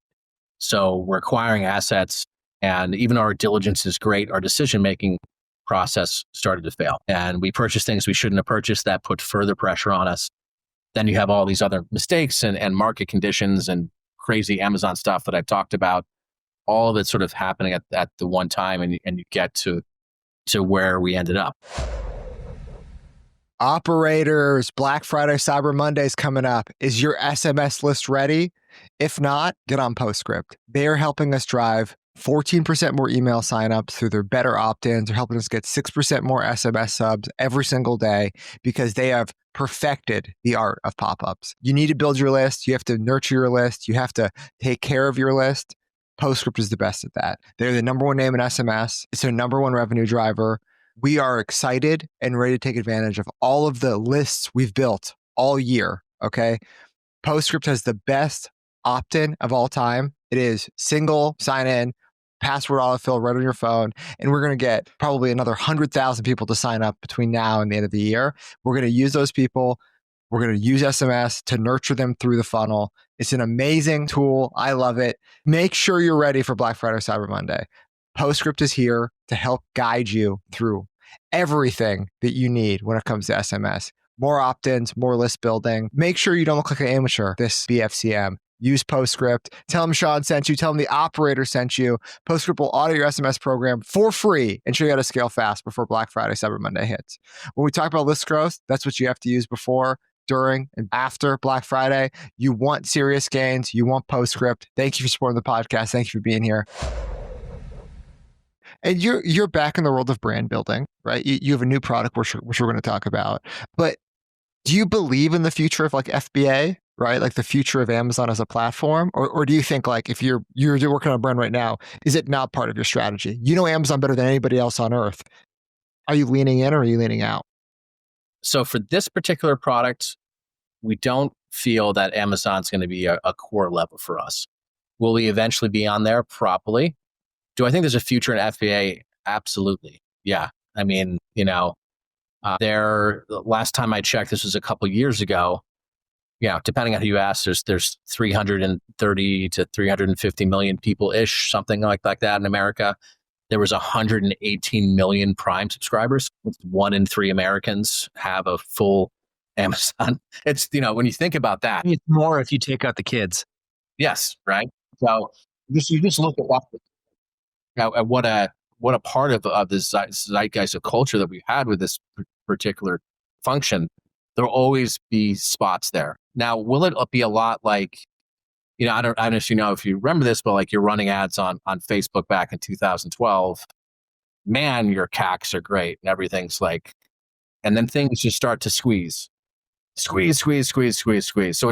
So we're acquiring assets, and even our diligence is great, our decision-making process started to fail. And we purchased things we shouldn't have purchased that put further pressure on us. Then you have all these other mistakes and market conditions and crazy Amazon stuff that I've talked about. All of it sort of happening at the one time, and you get to where we ended up. Operators, Black Friday, Cyber Monday is coming up. Is your SMS list ready? If not, get on Postscript. They are helping us drive 14% more email signups through their better opt-ins. They're helping us get 6% more SMS subs every single day because they have perfected the art of pop-ups. You need to build your list. You have to nurture your list. You have to take care of your list. Postscript is the best at that. They're the number one name in SMS. It's their number one revenue driver. We are excited and ready to take advantage of all of the lists we've built all year, okay? Postscript has the best opt-in of all time. It is single sign-in, password autofill right on your phone, and we're going to get probably another 100,000 people to sign up between now and the end of the year. We're going to use those people. We're going to use SMS to nurture them through the funnel. It's an amazing tool. I love it. Make sure you're ready for Black Friday, Cyber Monday. Postscript is here to help guide you through everything that you need when it comes to SMS. More opt-ins, more list building. Make sure you don't look like an amateur this BFCM. Use Postscript. Tell them Sean sent you. Tell them the operator sent you. Postscript will audit your SMS program for free and show you how to scale fast before Black Friday, Cyber Monday hits. When we talk about list growth, that's what you have to use before, during, and after Black Friday. You want serious gains. You want Postscript. Thank you for supporting the podcast. Thank you for being here. And you're back in the world of brand building, right? You have a new product which we're going to talk about. But do you believe in the future of like FBA, right? Like the future of Amazon as a platform? Or do you think like if you're working on a brand right now, is it not part of your strategy? You know Amazon better than anybody else on earth. Are you leaning in or are you leaning out? So for this particular product, we don't feel that Amazon's going to be a core level for us. Will we eventually be on there? Probably. Do I think there's a future in FBA? Absolutely. Yeah. I mean, the last time I checked, this was a couple years ago. Yeah, depending on who you ask, there's 330 to 350 million people-ish, something like that in America. there was 118 million Prime subscribers. 1 in 3 Americans have a full Amazon. It's, when you think about that. It's more if you take out the kids. Yes, right? So you just look at what a part of this zeitgeist of culture that we had with this particular function. There'll always be spots there. Now, will it be a lot like, I don't know if you remember this, but like you're running ads on Facebook back in 2012, man, your CACs are great and everything's like, and then things just start to squeeze. So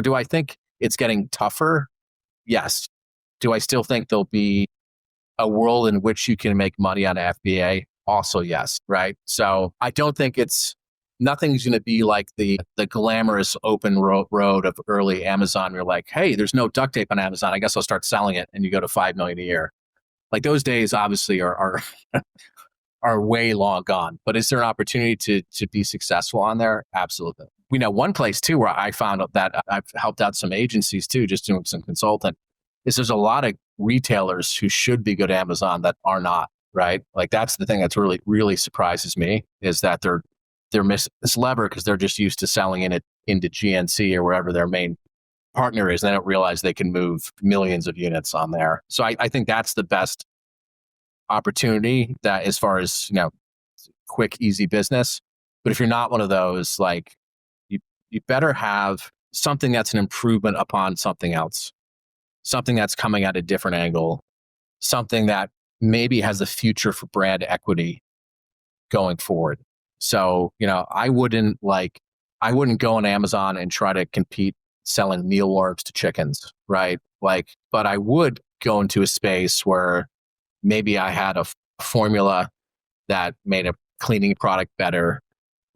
do I think it's getting tougher? Yes. Do I still think there'll be a world in which you can make money on FBA? Also, yes. Right. So I don't think nothing's going to be like the glamorous open road of early Amazon. You're like, hey, there's no duct tape on Amazon. I guess I'll start selling it. And you go to 5 million a year. Like those days obviously are way long gone. But is there an opportunity to be successful on there? Absolutely. We know one place too where I found out that I've helped out some agencies too, just doing some consultant, is there's a lot of retailers who should be good at Amazon that are not, right? Like that's the thing that's really, really surprises me, is that they're missing this lever because they're just used to selling into GNC or wherever their main partner is. And they don't realize they can move millions of units on there. So I think that's the best opportunity, that as far as, quick, easy business. But if you're not one of those, like you better have something that's an improvement upon something else, something that's coming at a different angle, something that maybe has a future for brand equity going forward. So, I wouldn't go on Amazon and try to compete selling mealworms to chickens, right? But I would go into a space where maybe I had a formula that made a cleaning product better,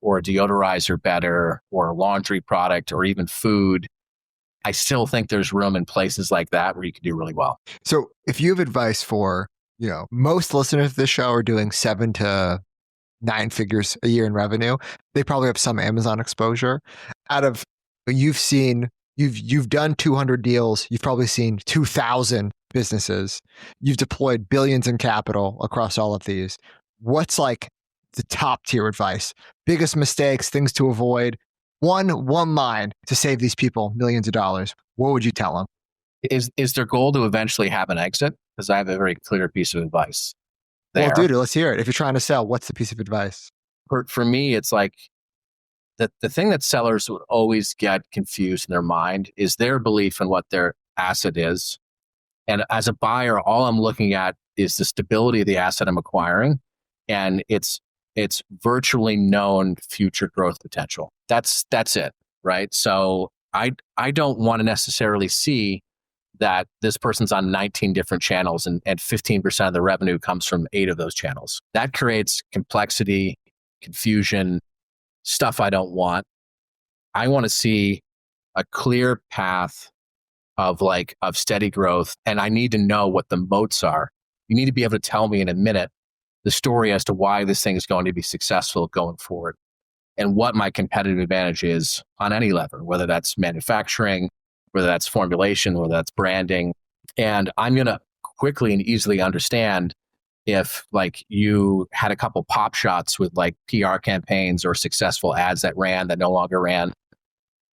or a deodorizer better, or a laundry product, or even food. I still think there's room in places like that where you can do really well. So if you have advice for, most listeners of this show are doing 7 to 9 figures a year in revenue, they probably have some Amazon exposure. You've done 200 deals, you've probably seen 2,000 businesses, you've deployed billions in capital across all of these. What's like the top tier advice? Biggest mistakes, things to avoid. One line to save these people millions of dollars. What would you tell them? Is their goal to eventually have an exit? Because I have a very clear piece of advice there. Well, dude, let's hear it. If you're trying to sell, what's the piece of advice? For me, it's like the thing that sellers would always get confused in their mind is their belief in what their asset is. And as a buyer, all I'm looking at is the stability of the asset I'm acquiring and its virtually known future growth potential. That's it, right? So I don't want to necessarily see that this person's on 19 different channels and 15% of the revenue comes from 8 of those channels. That creates complexity, confusion, stuff I don't want. I want to see a clear path of steady growth, and I need to know what the moats are. You need to be able to tell me in a minute the story as to why this thing is going to be successful going forward and what my competitive advantage is on any level, whether that's manufacturing, whether that's formulation, whether that's branding. And I'm going to quickly and easily understand if you had a couple pop shots with PR campaigns or successful ads that ran that no longer ran.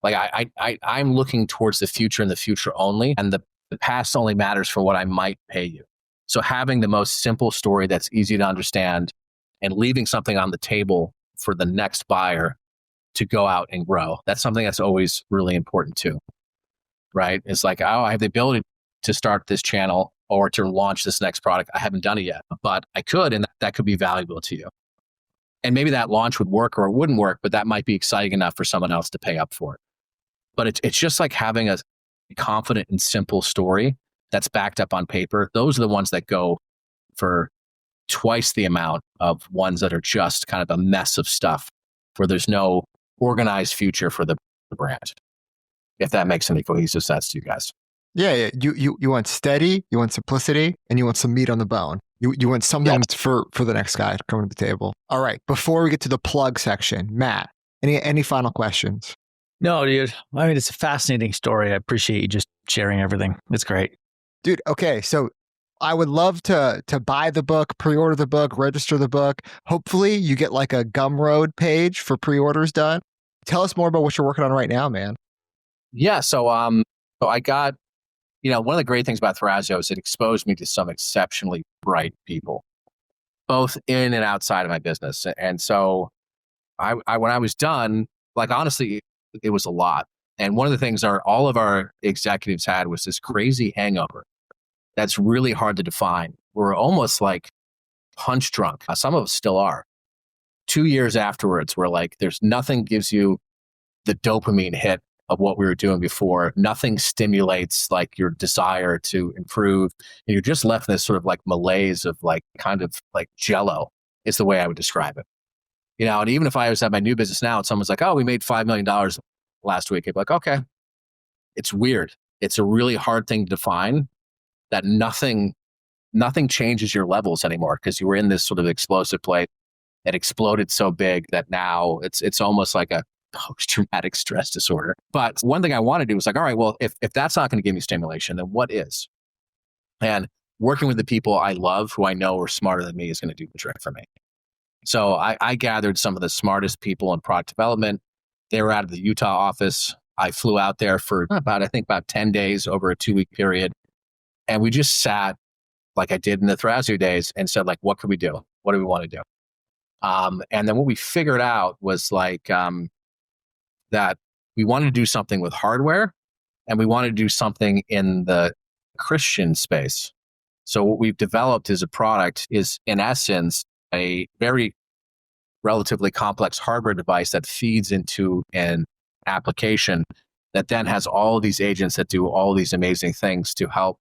I'm looking towards the future and the future only, and the past only matters for what I might pay you. So having the most simple story that's easy to understand and leaving something on the table for the next buyer to go out and grow. That's something that's always really important too, right? It's like, I have the ability to start this channel or to launch this next product. I haven't done it yet, but I could, and that could be valuable to you. And maybe that launch would work or it wouldn't work, but that might be exciting enough for someone else to pay up for it. But it's just like having a confident and simple story that's backed up on paper. Those are the ones that go for twice the amount of ones that are just kind of a mess of stuff where there's no organized future for the brand. If that makes any cohesive sense to you guys. Yeah. You want steady, you want simplicity, and you want some meat on the bone. You want something for the next guy coming to the table. All right. Before we get to the plug section, Matt, any final questions? No, dude. I mean, it's a fascinating story. I appreciate you just sharing everything. It's great. Dude, okay. So I would love to buy the book, pre-order the book, register the book. Hopefully you get like a Gumroad page for pre-orders done. Tell us more about what you're working on right now, man. Yeah. So I got, one of the great things about Thrasio is it exposed me to some exceptionally bright people, both in and outside of my business. And so I when I was done, like, honestly, it was a lot. And one of the things all of our executives had was this crazy hangover that's really hard to define. We're almost like punch drunk. Some of us still are. 2 years afterwards, we're like, there's nothing gives you the dopamine hit of what we were doing before. Nothing stimulates like your desire to improve. And you're just left in this sort of like malaise of like kind of like jello is the way I would describe it. And even if I was at my new business now and someone's like, oh, we made $5 million last week, I'd be like, okay. It's weird. It's a really hard thing to define, that nothing changes your levels anymore because you were in this sort of explosive place. It exploded so big that now it's almost like a post-traumatic stress disorder. But one thing I want to do is like, all right, well, if that's not going to give me stimulation, then what is? And working with the people I love, who I know are smarter than me, is going to do the trick for me. So I gathered some of the smartest people in product development. They were out of the Utah office. I flew out there for about 10 days over a 2-week period. And we just sat like I did in the Thrasio days and said, like, what could we do? What do we want to do? And then what we figured out was like that we wanted to do something with hardware, and we wanted to do something in the Christian space. So what we've developed as a product is, in essence, a very relatively complex hardware device that feeds into an application that then has all of these agents that do all these amazing things to help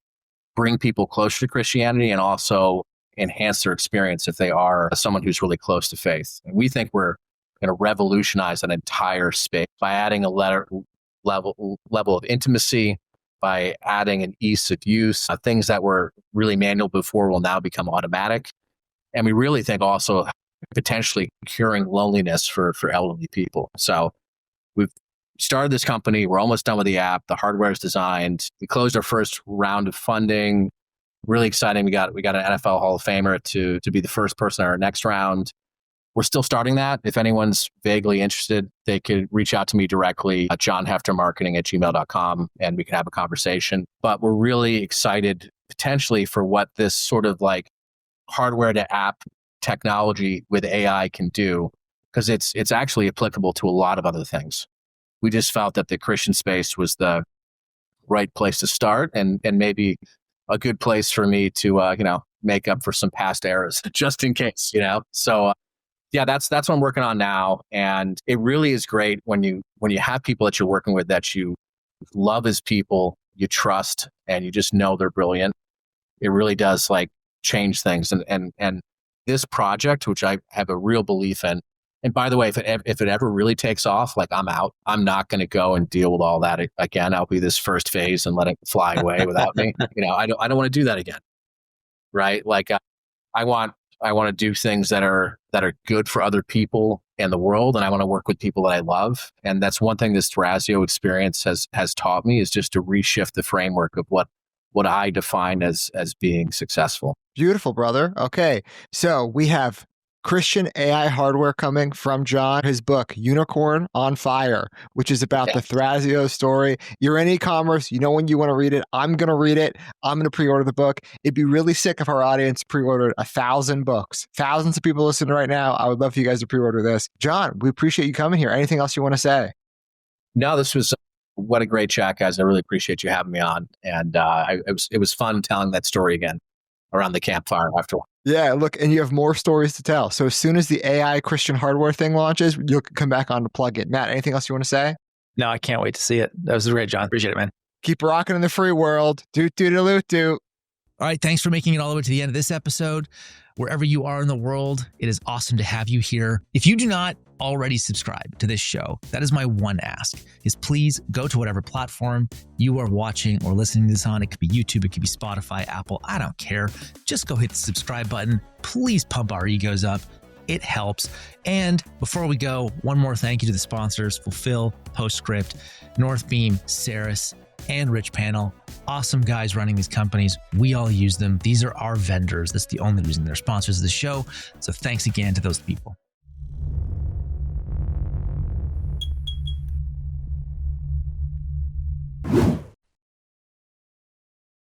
bring people closer to Christianity and also enhance their experience if they are someone who's really close to faith. And we think we're going to revolutionize an entire space by adding a level of intimacy, by adding an ease of use. Things that were really manual before will now become automatic. And we really think also potentially curing loneliness for elderly people. So we've started this company. We're almost done with the app. The hardware is designed. We closed our first round of funding. Really exciting. We got an NFL Hall of Famer to be the first person in our next round. We're still starting that. If anyone's vaguely interested, they could reach out to me directly at johnheftermarketing@gmail.com and we can have a conversation. But we're really excited potentially for what this sort of like hardware to app technology with AI can do, because it's actually applicable to a lot of other things. We just felt that the Christian space was the right place to start and maybe a good place for me to, make up for some past errors just in case, So yeah, that's what I'm working on now. And it really is great when you have people that you're working with that you love as people, you trust, and you just know they're brilliant. It really does like change things. And this project, which I have a real belief in, and by the way, if it ever really takes off, like I'm out. I'm not going to go and deal with all that again. I'll be this first phase and let it fly away without me. I don't want to do that again. Right? Like I want to do things that are good for other people in the world, and I want to work with people that I love. And that's one thing this Thrasio experience has taught me, is just to reshift the framework of what I define as being successful. Beautiful, brother. Okay. So we have Christian AI hardware coming from John, his book, Unicorn on Fire, which is about the Thrasio story. You're in e-commerce. You know when you want to read it. I'm going to read it. I'm going to pre-order the book. It'd be really sick if our audience pre-ordered 1,000 books. Thousands of people listening right now. I would love for you guys to pre-order this. John, we appreciate you coming here. Anything else you want to say? No, this was what a great chat, guys. I really appreciate you having me on. And it was fun telling that story again around the campfire after. Yeah, look, and you have more stories to tell. So as soon as the AI Christian hardware thing launches, you'll come back on to plug it. Matt, anything else you want to say? No, I can't wait to see it. That was great, John. Appreciate it, man. Keep rocking in the free world. Doot. All right, thanks for making it all the way to the end of this episode. Wherever you are in the world, it is awesome to have you here. If you do not already subscribe to this show, that is my one ask, is please go to whatever platform you are watching or listening to this on. It could be YouTube, it could be Spotify, Apple, I don't care. Just go hit the subscribe button. Please pump our egos up. It helps. And before we go, one more thank you to the sponsors, Fulfill, Postscript, Northbeam, Saras, and Richpanel. Awesome guys running these companies. We all use them. These are our vendors. That's the only reason they're sponsors of the show. So thanks again to those people.